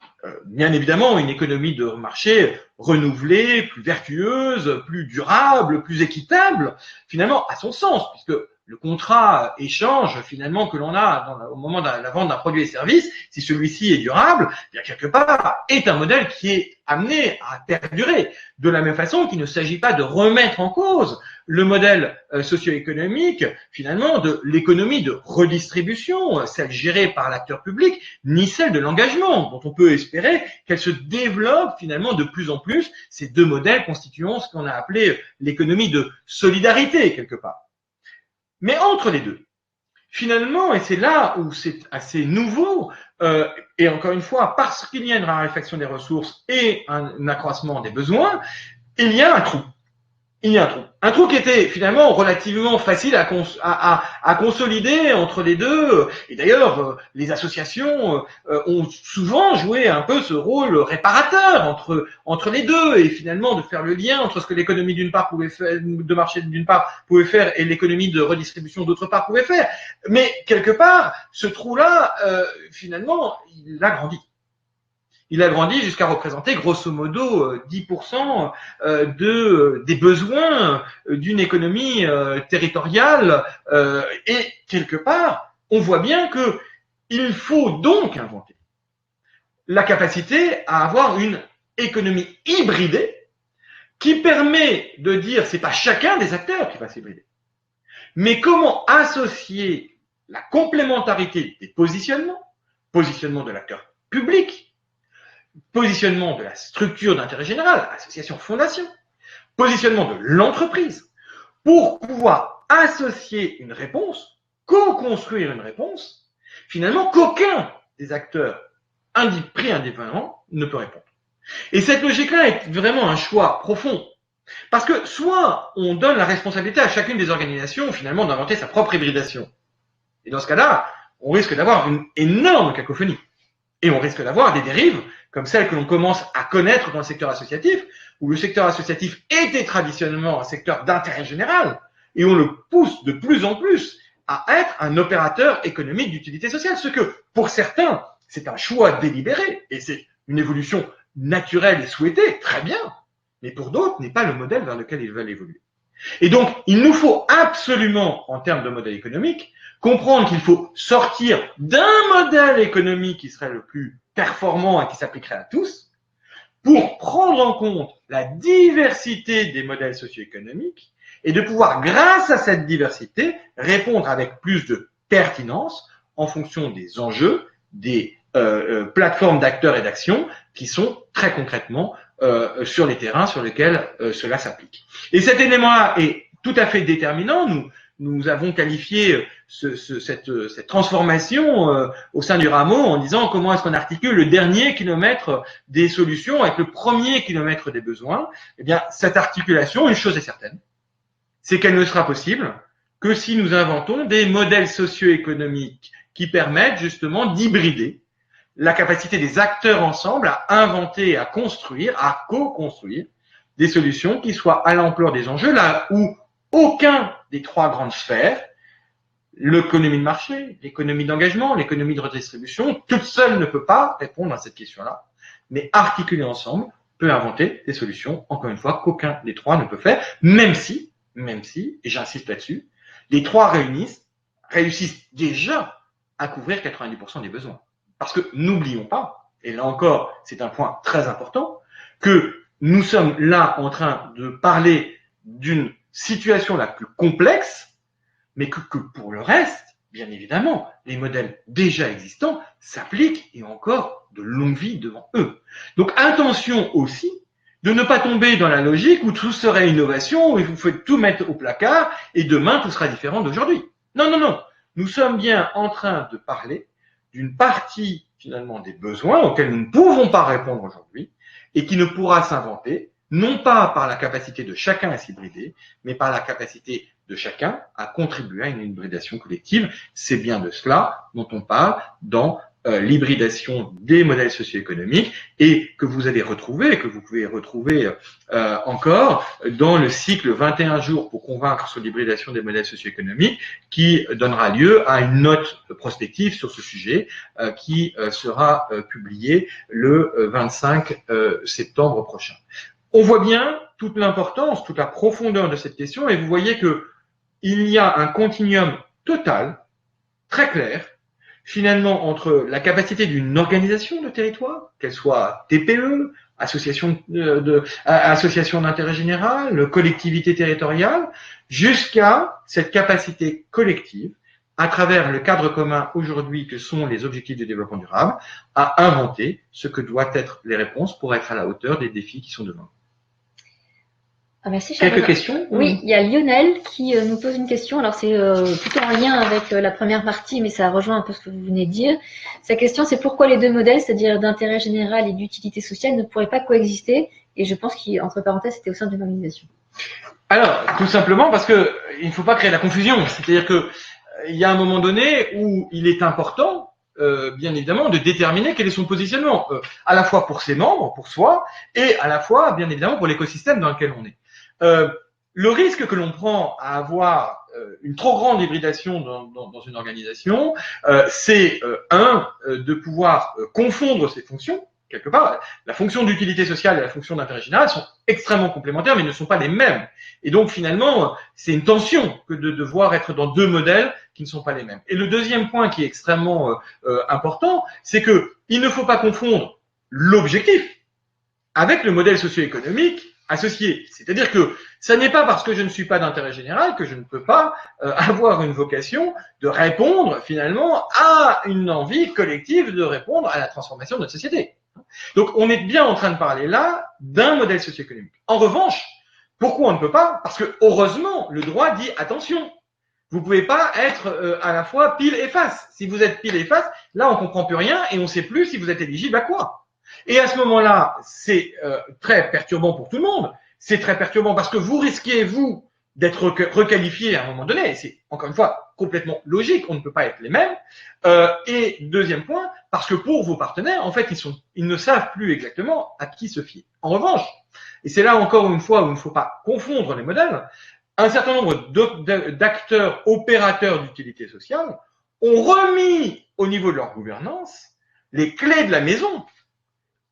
bien évidemment une économie de marché renouvelée, plus vertueuse, plus durable, plus équitable, finalement a son sens, puisque le contrat échange finalement que l'on a au moment de la vente d'un produit et service, si celui-ci est durable, bien quelque part est un modèle qui est amené à perdurer. De la même façon qu'il ne s'agit pas de remettre en cause le modèle socio-économique finalement de l'économie de redistribution, celle gérée par l'acteur public, ni celle de l'engagement, dont on peut espérer qu'elle se développe finalement de plus en plus, ces deux modèles constituant ce qu'on a appelé l'économie de solidarité quelque part. Mais entre les deux, finalement, et c'est là où c'est assez nouveau, et encore une fois, parce qu'il y a une raréfaction des ressources et un accroissement des besoins, il y a un trou. Il y a un trou. Un trou qui était finalement relativement facile à consolider entre les deux. Et d'ailleurs, les associations ont souvent joué un peu ce rôle réparateur entre les deux et finalement de faire le lien entre ce que l'économie d'une part pouvait faire, de marché d'une part pouvait faire et l'économie de redistribution d'autre part pouvait faire. Mais quelque part, ce trou-là, finalement, il a grandi. Il a grandi jusqu'à représenter grosso modo 10% des besoins d'une économie territoriale. Et quelque part, on voit bien qu'il faut donc inventer la capacité à avoir une économie hybridée qui permet de dire c'est pas chacun des acteurs qui va s'hybrider, mais comment associer la complémentarité des positionnement de l'acteur public, positionnement de la structure d'intérêt général, association, fondation, positionnement de l'entreprise, pour pouvoir associer une réponse, co-construire une réponse, finalement qu'aucun des acteurs prix indépendant ne peut répondre. Et cette logique-là est vraiment un choix profond. Parce que soit on donne la responsabilité à chacune des organisations finalement d'inventer sa propre hybridation. Et dans ce cas-là, on risque d'avoir une énorme cacophonie. Et on risque d'avoir des dérives comme celles que l'on commence à connaître dans le secteur associatif, où le secteur associatif était traditionnellement un secteur d'intérêt général, et on le pousse de plus en plus à être un opérateur économique d'utilité sociale. Ce que, pour certains, c'est un choix délibéré, et c'est une évolution naturelle et souhaitée, très bien, mais pour d'autres, n'est pas le modèle vers lequel ils veulent évoluer. Et donc, il nous faut absolument, en termes de modèle économique, comprendre qu'il faut sortir d'un modèle économique qui serait le plus performant et qui s'appliquerait à tous, pour prendre en compte la diversité des modèles socio-économiques et de pouvoir, grâce à cette diversité, répondre avec plus de pertinence en fonction des enjeux, des plateformes d'acteurs et d'actions qui sont très concrètement sur les terrains sur lesquels cela s'applique. Et cet élément-là est tout à fait déterminant. Nous avons qualifié cette transformation au sein du rameau en disant comment est-ce qu'on articule le dernier kilomètre des solutions avec le premier kilomètre des besoins. Eh bien, cette articulation, une chose est certaine, c'est qu'elle ne sera possible que si nous inventons des modèles socio-économiques qui permettent justement d'hybrider la capacité des acteurs ensemble à inventer, à construire, à co-construire des solutions qui soient à l'ampleur des enjeux, là où aucun des trois grandes sphères, l'économie de marché, l'économie d'engagement, l'économie de redistribution, toute seule ne peut pas répondre à cette question-là, mais articulée ensemble peut inventer des solutions, encore une fois, qu'aucun des trois ne peut faire, même si, et j'insiste là-dessus, les trois réussissent déjà à couvrir 90% des besoins. Parce que n'oublions pas, et là encore, c'est un point très important, que nous sommes là en train de parler d'une situation la plus complexe, mais que pour le reste, bien évidemment, les modèles déjà existants s'appliquent et ont encore de longues vies devant eux. Donc attention aussi de ne pas tomber dans la logique où tout serait innovation, où il faut tout mettre au placard et demain tout sera différent d'aujourd'hui. Non, non, non. Nous sommes bien en train de parler d'une partie finalement des besoins auxquels nous ne pouvons pas répondre aujourd'hui et qui ne pourra s'inventer non pas par la capacité de chacun à s'hybrider, mais par la capacité de chacun à contribuer à une hybridation collective. C'est bien de cela dont on parle dans l'hybridation des modèles socio-économiques et que vous allez retrouver, que vous pouvez retrouver encore dans le cycle 21 jours pour convaincre sur l'hybridation des modèles socio-économiques qui donnera lieu à une note prospective sur ce sujet qui sera publiée le 25 septembre prochain. On voit bien toute l'importance, toute la profondeur de cette question et vous voyez que il y a un continuum total, très clair, finalement, entre la capacité d'une organisation de territoire, qu'elle soit TPE, association d'intérêt général, collectivité territoriale, jusqu'à cette capacité collective, à travers le cadre commun aujourd'hui que sont les objectifs de développement durable, à inventer ce que doivent être les réponses pour être à la hauteur des défis qui sont devant nous. Ah, merci, Quelques questions? Oui, il y a Lionel qui nous pose une question. Alors, c'est plutôt en lien avec la première partie, mais ça rejoint un peu ce que vous venez de dire. Sa question, c'est pourquoi les deux modèles, c'est-à-dire d'intérêt général et d'utilité sociale, ne pourraient pas coexister? Et je pense qu'entre parenthèses, c'était au sein d'une organisation. Alors, tout simplement parce que il ne faut pas créer la confusion. C'est-à-dire que il y a un moment donné où il est important, bien évidemment, de déterminer quel est son positionnement, à la fois pour ses membres, pour soi, et à la fois, bien évidemment, pour l'écosystème dans lequel on est. Le risque que l'on prend à avoir une trop grande hybridation dans une organisation, c'est de pouvoir confondre ces fonctions. Quelque part, la fonction d'utilité sociale et la fonction d'intérêt général sont extrêmement complémentaires, mais ne sont pas les mêmes. Et donc, finalement, c'est une tension que de devoir être dans deux modèles qui ne sont pas les mêmes. Et le deuxième point qui est extrêmement important, c'est que il ne faut pas confondre l'objectif avec le modèle socio-économique associé. C'est-à-dire que ça n'est pas parce que je ne suis pas d'intérêt général que je ne peux pas avoir une vocation de répondre finalement à une envie collective de répondre à la transformation de notre société. Donc on est bien en train de parler là d'un modèle socio-économique. En revanche, pourquoi on ne peut pas? Parce que heureusement, le droit dit attention, Vous ne pouvez pas être à la fois pile et face. Si vous êtes pile et face, là, on ne comprend plus rien et on ne sait plus si vous êtes éligible à quoi. Et à ce moment-là, c'est très perturbant pour tout le monde. C'est très perturbant parce que vous risquez, vous, d'être requalifié à un moment donné. C'est, encore une fois, complètement logique. On ne peut pas être les mêmes. Et deuxième point, parce que pour vos partenaires, en fait, ils ne savent plus exactement à qui se fier. En revanche, et c'est là encore une fois où il ne faut pas confondre les modèles, un certain nombre d'acteurs, opérateurs d'utilité sociale ont remis au niveau de leur gouvernance les clés de la maison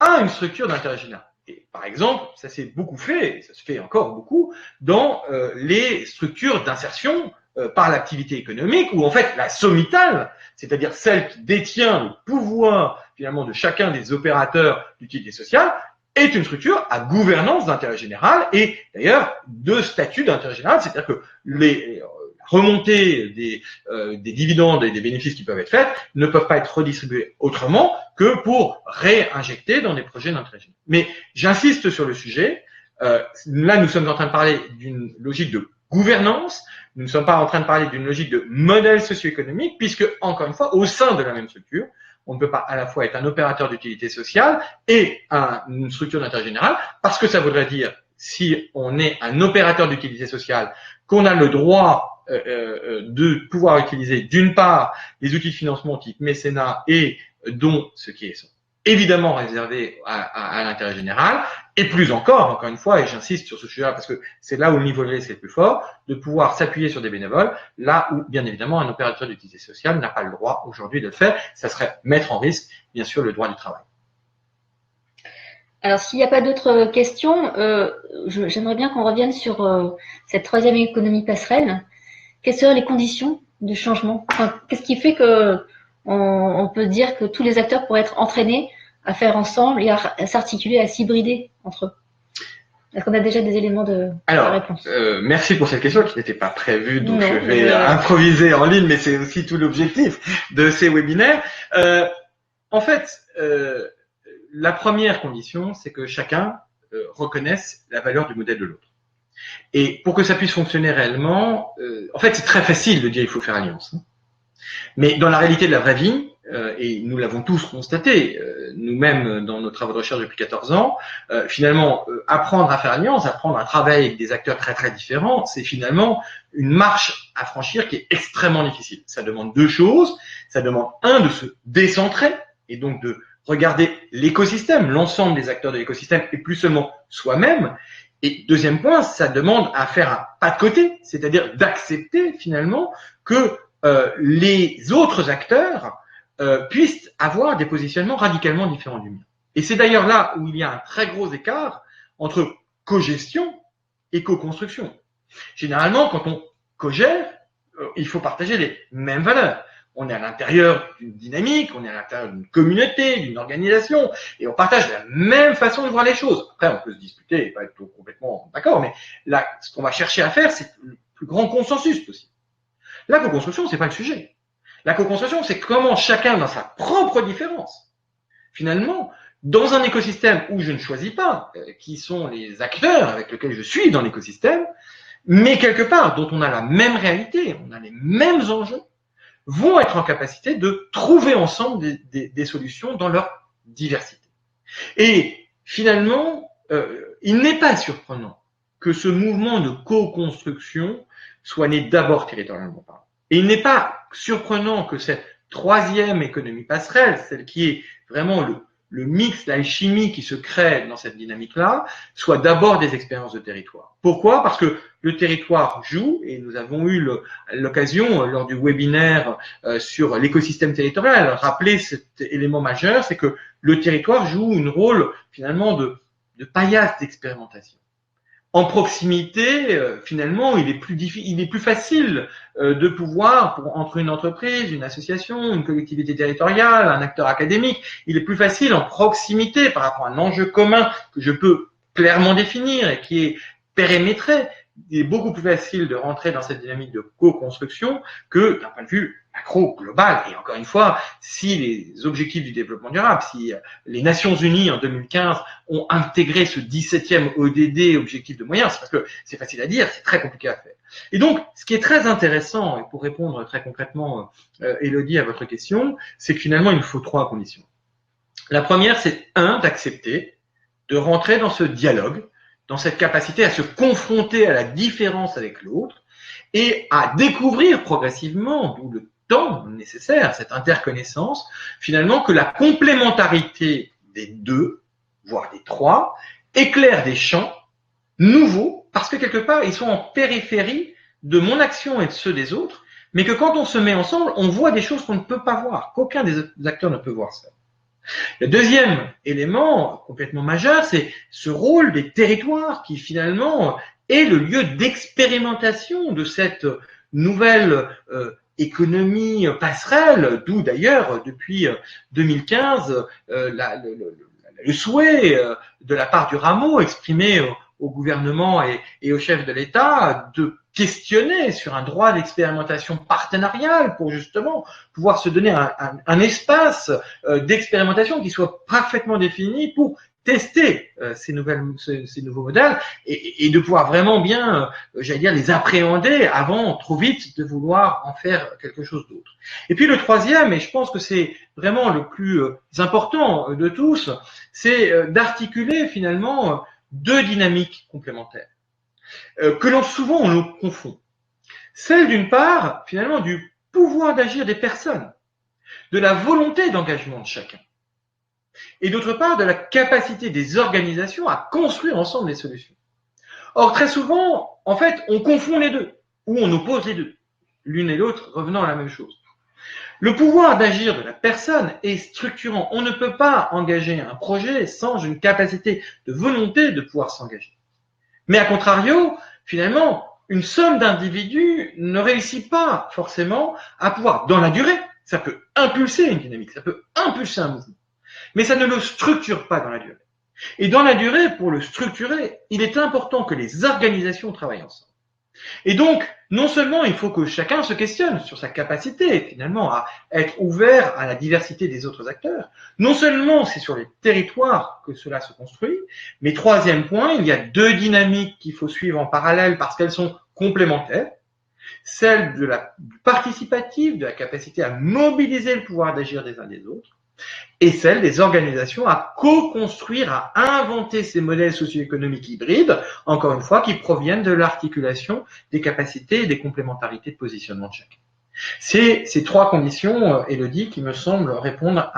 à une structure d'intérêt général. Et par exemple, ça s'est beaucoup fait, et ça se fait encore beaucoup, dans les structures d'insertion par l'activité économique, où en fait la sommitale, c'est-à-dire celle qui détient le pouvoir finalement de chacun des opérateurs d'utilité sociale, est une structure à gouvernance d'intérêt général et d'ailleurs de statut d'intérêt général, c'est-à-dire que les remontées des dividendes et des bénéfices qui peuvent être faites ne peuvent pas être redistribués autrement que pour réinjecter dans des projets d'intérêt général. Mais j'insiste sur le sujet. Là, nous sommes en train de parler d'une logique de gouvernance. Nous ne sommes pas en train de parler d'une logique de modèle socio-économique, puisque, encore une fois, au sein de la même structure, on ne peut pas à la fois être un opérateur d'utilité sociale et une structure d'intérêt général, parce que ça voudrait dire, si on est un opérateur d'utilité sociale, qu'on a le droit de pouvoir utiliser d'une part les outils de financement type mécénat et dont ce qui est évidemment réservé à l'intérêt général, et plus encore une fois, et j'insiste sur ce sujet-là parce que c'est là où le niveau de risque est le plus fort, de pouvoir s'appuyer sur des bénévoles, là où, bien évidemment, un opérateur d'utilité sociale n'a pas le droit aujourd'hui de le faire. Ça serait mettre en risque, bien sûr, le droit du travail. Alors, s'il n'y a pas d'autres questions, j'aimerais bien qu'on revienne sur cette troisième économie passerelle. Quelles seraient les conditions de changement? Qu'est-ce qui fait que on peut dire que tous les acteurs pourraient être entraînés à faire ensemble et à s'articuler, à s'hybrider entre eux? Est-ce qu'on a déjà des éléments de réponse? Merci pour cette question qui n'était pas prévue, donc je vais improviser en ligne, mais c'est aussi tout l'objectif de ces webinaires. En fait, la première condition, c'est que chacun reconnaisse la valeur du modèle de l'autre. Et pour que ça puisse fonctionner réellement, en fait, c'est très facile de dire il faut faire alliance. Mais dans la réalité de la vraie vie, et nous l'avons tous constaté, nous-mêmes dans nos travaux de recherche depuis 14 ans, finalement, apprendre à faire alliance, apprendre à travailler avec des acteurs très très différents, c'est finalement une marche à franchir qui est extrêmement difficile. Ça demande deux choses. Ça demande, de se décentrer et donc de regarder l'écosystème, l'ensemble des acteurs de l'écosystème et plus seulement soi-même. Et deuxième point, ça demande à faire un pas de côté, c'est-à-dire d'accepter finalement que les autres acteurs puissent avoir des positionnements radicalement différents du mien. Et c'est d'ailleurs là où il y a un très gros écart entre cogestion et co-construction. Généralement, quand on cogère, il faut partager les mêmes valeurs. On est à l'intérieur d'une dynamique, on est à l'intérieur d'une communauté, d'une organisation, et on partage la même façon de voir les choses. Après, on peut se disputer et pas être complètement d'accord, mais là, ce qu'on va chercher à faire, c'est le plus grand consensus possible. La co-construction, c'est pas le sujet. La co-construction, c'est comment chacun, dans sa propre différence, finalement, dans un écosystème où je ne choisis pas qui sont les acteurs avec lesquels je suis dans l'écosystème, mais quelque part dont on a la même réalité, on a les mêmes enjeux, vont être en capacité de trouver ensemble des solutions dans leur diversité. Et finalement, il n'est pas surprenant que ce mouvement de co-construction soit né d'abord territorialement parlant. Et il n'est pas surprenant que cette troisième économie passerelle, celle qui est vraiment le mix, l'alchimie qui se crée dans cette dynamique-là, soit d'abord des expériences de territoire. Pourquoi? Parce que le territoire joue, et nous avons eu l'occasion, lors du webinaire sur l'écosystème territorial, rappeler cet élément majeur, c'est que le territoire joue un rôle finalement de paillasse d'expérimentation. En proximité, finalement, il est plus facile de pouvoir, entre une entreprise, une association, une collectivité territoriale, un acteur académique, il est plus facile en proximité par rapport à un enjeu commun que je peux clairement définir et qui est périmétré, il est beaucoup plus facile de rentrer dans cette dynamique de co-construction que d'un point de vue macro, global. Et encore une fois, si les objectifs du développement durable, si les Nations Unies en 2015 ont intégré ce 17e ODD, objectif de moyens, c'est parce que c'est facile à dire, c'est très compliqué à faire. Et donc, ce qui est très intéressant, et pour répondre très concrètement, Élodie, à votre question, c'est que finalement, il nous faut 3 conditions. La première, c'est d'accepter de rentrer dans ce dialogue, dans cette capacité à se confronter à la différence avec l'autre et à découvrir progressivement, d'où le temps nécessaire, cette interconnaissance, finalement que la complémentarité des 2, voire des 3, éclaire des champs nouveaux, parce que quelque part, ils sont en périphérie de mon action et de ceux des autres, mais que quand on se met ensemble, on voit des choses qu'on ne peut pas voir, qu'aucun des acteurs ne peut voir ça. Le deuxième élément complètement majeur, c'est ce rôle des territoires qui finalement est le lieu d'expérimentation de cette nouvelle économie passerelle, d'où d'ailleurs depuis 2015 le souhait de la part du rameau exprimé au gouvernement et au chef de l'État de questionner sur un droit d'expérimentation partenariale pour justement pouvoir se donner un espace d'expérimentation qui soit parfaitement défini pour tester ces nouveaux modèles et de pouvoir vraiment bien, j'allais dire, les appréhender avant trop vite de vouloir en faire quelque chose d'autre. Et puis le troisième, et je pense que c'est vraiment le plus important de tous, c'est d'articuler finalement 2 dynamiques complémentaires que souvent on nous confond. Celle d'une part, finalement, du pouvoir d'agir des personnes, de la volonté d'engagement de chacun, et d'autre part, de la capacité des organisations à construire ensemble des solutions. Or, très souvent, en fait, on confond les deux, ou on oppose les deux, l'une et l'autre revenant à la même chose. Le pouvoir d'agir de la personne est structurant. On ne peut pas engager un projet sans une capacité de volonté de pouvoir s'engager. Mais à contrario, finalement, une somme d'individus ne réussit pas forcément à pouvoir, dans la durée, ça peut impulser une dynamique, ça peut impulser un mouvement, mais ça ne le structure pas dans la durée. Et dans la durée, pour le structurer, il est important que les organisations travaillent ensemble. Et donc, non seulement il faut que chacun se questionne sur sa capacité finalement à être ouvert à la diversité des autres acteurs, non seulement c'est sur les territoires que cela se construit, mais troisième point, il y a 2 dynamiques qu'il faut suivre en parallèle parce qu'elles sont complémentaires, celle du participatif, de la capacité à mobiliser le pouvoir d'agir des uns des autres, et celle des organisations à co-construire, à inventer ces modèles socio-économiques hybrides, encore une fois, qui proviennent de l'articulation des capacités et des complémentarités de positionnement de chacun. C'est ces 3 conditions, Élodie, qui me semblent répondre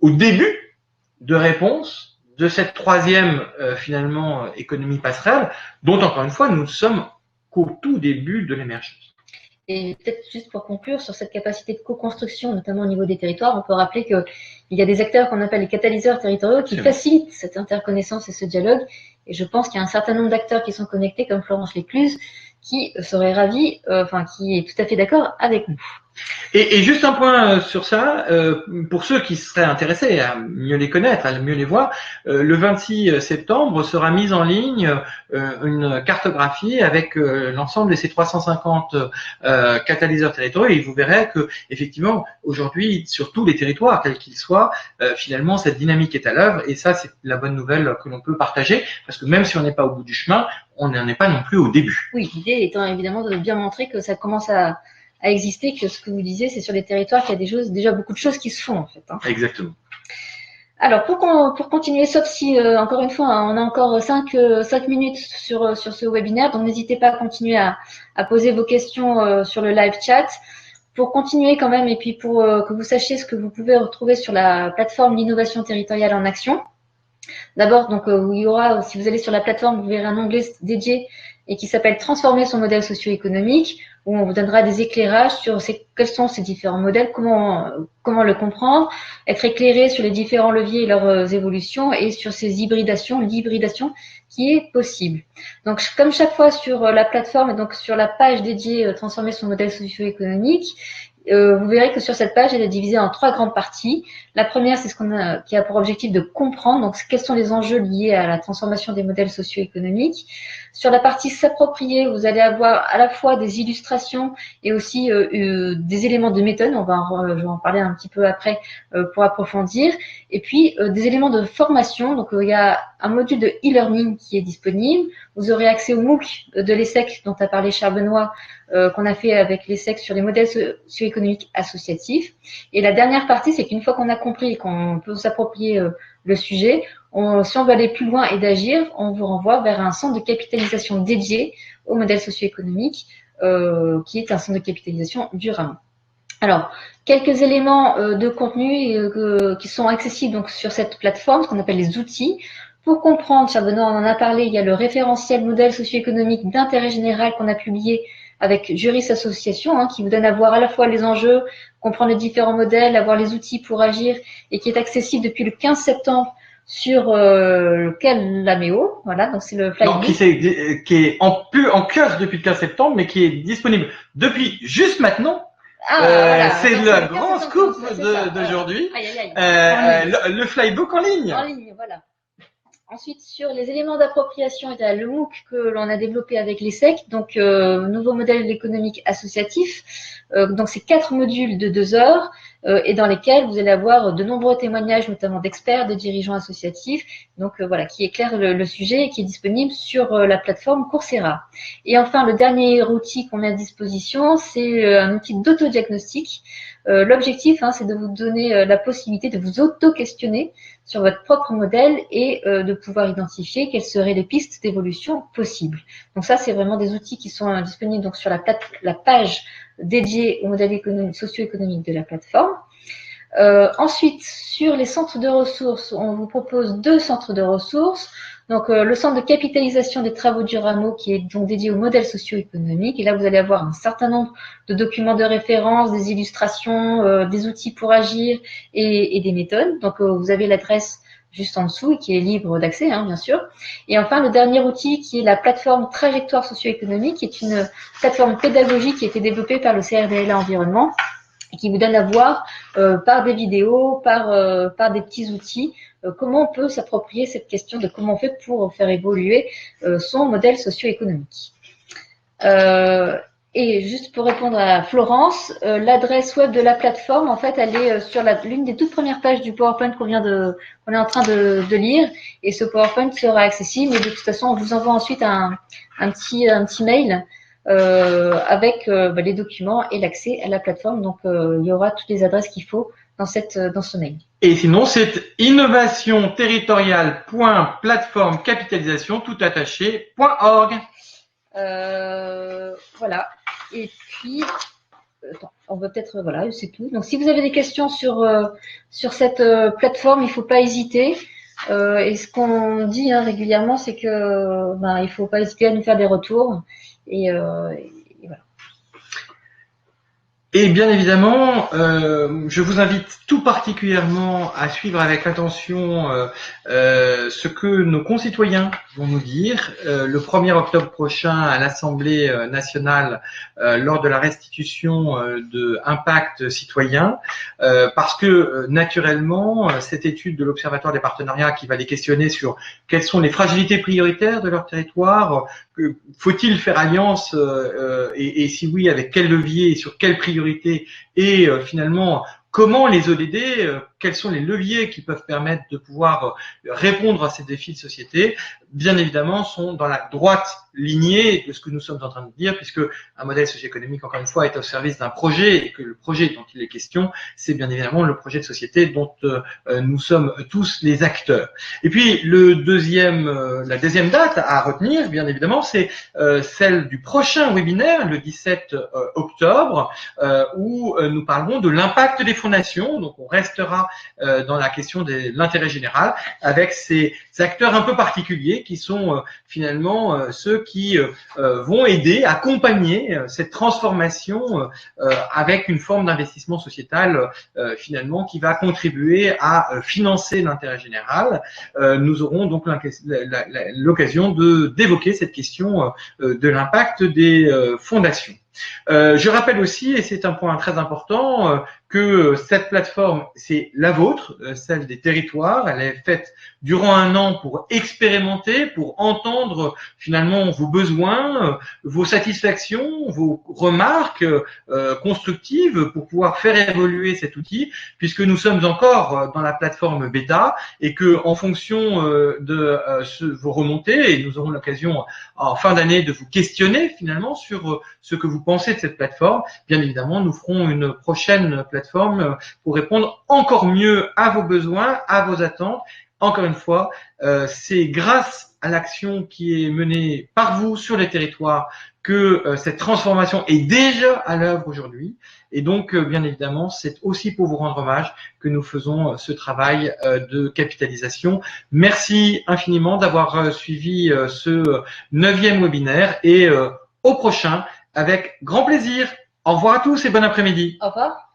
au début de réponse de cette 3e, finalement, économie passerelle, dont, encore une fois, nous ne sommes qu'au tout début de l'émergence. Et peut-être juste pour conclure sur cette capacité de co-construction, notamment au niveau des territoires, on peut rappeler qu'il y a des acteurs qu'on appelle les catalyseurs territoriaux qui facilitent cette interconnaissance et ce dialogue. Et je pense qu'il y a un certain nombre d'acteurs qui sont connectés, comme Florence Lécluse, qui serait ravi, qui est tout à fait d'accord avec nous. Et juste un point sur ça, pour ceux qui seraient intéressés à mieux les connaître, à mieux les voir, le 26 septembre sera mise en ligne une cartographie avec l'ensemble de ces 350 catalyseurs territoriaux et vous verrez que effectivement aujourd'hui sur tous les territoires quels qu'ils soient, finalement cette dynamique est à l'œuvre et ça c'est la bonne nouvelle que l'on peut partager parce que même si on n'est pas au bout du chemin, on n'en est pas non plus au début. Oui, l'idée étant évidemment de bien montrer que ça commence à exister, que ce que vous disiez, c'est sur les territoires qu'il y a déjà beaucoup de choses qui se font en fait. Exactement. Alors pour continuer, sauf si encore une fois, on a encore 5 minutes sur ce webinaire, donc n'hésitez pas à continuer à poser vos questions sur le live chat. Pour continuer quand même et puis pour que vous sachiez ce que vous pouvez retrouver sur la plateforme l'innovation territoriale en action. D'abord, donc où il y aura, si vous allez sur la plateforme, vous verrez un onglet dédié et qui s'appelle Transformer son modèle socio-économique, où on vous donnera des éclairages sur quels sont ces différents modèles, comment le comprendre, être éclairé sur les différents leviers et leurs évolutions et sur ces hybridations, l'hybridation qui est possible. Donc, comme chaque fois sur la plateforme et donc sur la page dédiée Transformer son modèle socio-économique, Vous verrez que sur cette page, elle est divisée en 3 grandes parties. La première, c'est qui a pour objectif de comprendre donc, quels sont les enjeux liés à la transformation des modèles socio-économiques. Sur la partie s'approprier, vous allez avoir à la fois des illustrations et aussi des éléments de méthode. Je vais en parler un petit peu après pour approfondir. Et puis, des éléments de formation. Donc, il y a un module de e-learning qui est disponible. Vous aurez accès au MOOC de l'ESSEC dont a parlé Charles Benoît, qu'on a fait avec l'ESSEC sur les modèles socio-économiques associatifs. Et la dernière partie, c'est qu'une fois qu'on a compris et qu'on peut s'approprier le sujet, si on veut aller plus loin et d'agir, on vous renvoie vers un centre de capitalisation dédié au modèle socio-économique, qui est un centre de capitalisation du Ramon. Alors, quelques éléments de contenu qui sont accessibles donc, sur cette plateforme, ce qu'on appelle les outils. Pour comprendre, Charles Benoît, on en a parlé, il y a le référentiel modèle socio-économique d'intérêt général qu'on a publié avec Juris Association, qui vous donne à voir à la fois les enjeux, comprendre les différents modèles, avoir les outils pour agir, et qui est accessible depuis le 15 septembre sur lequel l'AMEO, voilà, donc c'est le flyer. Qui est en kiosque depuis le 15 septembre, mais qui est disponible depuis juste maintenant. Voilà. C'est le grand scoop d'aujourd'hui. Le flybook en ligne. En ligne, voilà. Ensuite, sur les éléments d'appropriation, il y a le MOOC que l'on a développé avec l'ESSEC, donc nouveau modèle économique associatif. Donc, c'est 4 modules de 2 heures et dans lesquels vous allez avoir de nombreux témoignages, notamment d'experts, de dirigeants associatifs, donc voilà, qui éclairent le sujet et qui est disponible sur la plateforme Coursera. Et enfin, le dernier outil qu'on met à disposition, c'est un outil d'autodiagnostic. L'objectif, c'est de vous donner la possibilité de vous auto-questionner sur votre propre modèle et de pouvoir identifier quelles seraient les pistes d'évolution possibles. Donc ça, c'est vraiment des outils qui sont disponibles donc sur la page dédiée au modèle socio-économique de la plateforme. Ensuite, sur les centres de ressources, on vous propose 2 centres de ressources. Donc, le centre de capitalisation des travaux du Rameau qui est donc dédié au modèle socio-économique. Et là, vous allez avoir un certain nombre de documents de référence, des illustrations, des outils pour agir et des méthodes. Donc, vous avez l'adresse juste en dessous et qui est libre d'accès, bien sûr. Et enfin, le dernier outil qui est la plateforme Trajectoire socio-économique, qui est une plateforme pédagogique qui a été développée par le CRDLA Environnement et qui vous donne à voir par des vidéos, par des petits outils, comment on peut s'approprier cette question de comment on fait pour faire évoluer son modèle socio-économique. Et juste pour répondre à Florence, l'adresse web de la plateforme, en fait, elle est sur l'une des toutes premières pages du PowerPoint qu'on est en train de lire, et ce PowerPoint sera accessible. Mais de toute façon, on vous envoie ensuite un petit mail avec les documents et l'accès à la plateforme. Donc, il y aura toutes les adresses qu'il faut dans ce mail. Et sinon, c'est innovationterritoriale.plateformecapitalisation toutattaché.org. Voilà. Et puis, on va peut-être, voilà, c'est tout. Donc, si vous avez des questions sur cette plateforme, il ne faut pas hésiter. Et ce qu'on dit régulièrement, c'est que il ne faut pas hésiter à nous faire des retours. Et voilà. Et bien évidemment, je vous invite tout particulièrement à suivre avec attention ce que nos concitoyens vont nous dire le 1er octobre prochain à l'Assemblée nationale lors de la restitution de Impact citoyen, parce que naturellement, cette étude de l'Observatoire des partenariats qui va les questionner sur quelles sont les fragilités prioritaires de leur territoire, faut-il faire alliance et si oui, avec quel levier et sur quelle priorité et finalement comment les ODD, quels sont les leviers qui peuvent permettre de pouvoir répondre à ces défis de société, bien évidemment sont dans la droite lignée de ce que nous sommes en train de dire, puisque un modèle socio-économique, encore une fois, est au service d'un projet et que le projet dont il est question, c'est bien évidemment le projet de société dont nous sommes tous les acteurs. Et puis la deuxième date à retenir, bien évidemment, c'est celle du prochain webinaire, le 17 octobre, où nous parlerons de l'impact des fondations. Donc on restera dans la question de l'intérêt général avec ces acteurs un peu particuliers qui sont finalement ceux qui vont aider, accompagner cette transformation avec une forme d'investissement sociétal finalement qui va contribuer à financer l'intérêt général. Nous aurons donc l'occasion d'évoquer cette question de l'impact des fondations. Je rappelle aussi, et c'est un point très important, que cette plateforme, c'est la vôtre, celle des territoires. Elle est faite durant un an pour expérimenter, pour entendre finalement vos besoins, vos satisfactions, vos remarques constructives pour pouvoir faire évoluer cet outil, puisque nous sommes encore dans la plateforme bêta et que en fonction vos remontées, et nous aurons l'occasion en fin d'année de vous questionner finalement sur ce que vous pensez de cette plateforme, bien évidemment, nous ferons une prochaine plateforme pour répondre encore mieux à vos besoins, à vos attentes. Encore une fois, c'est grâce à l'action qui est menée par vous sur les territoires que cette transformation est déjà à l'œuvre aujourd'hui. Et donc, bien évidemment, c'est aussi pour vous rendre hommage que nous faisons ce travail de capitalisation. Merci infiniment d'avoir suivi ce 9e webinaire et au prochain avec grand plaisir. Au revoir à tous et bon après-midi. Au revoir.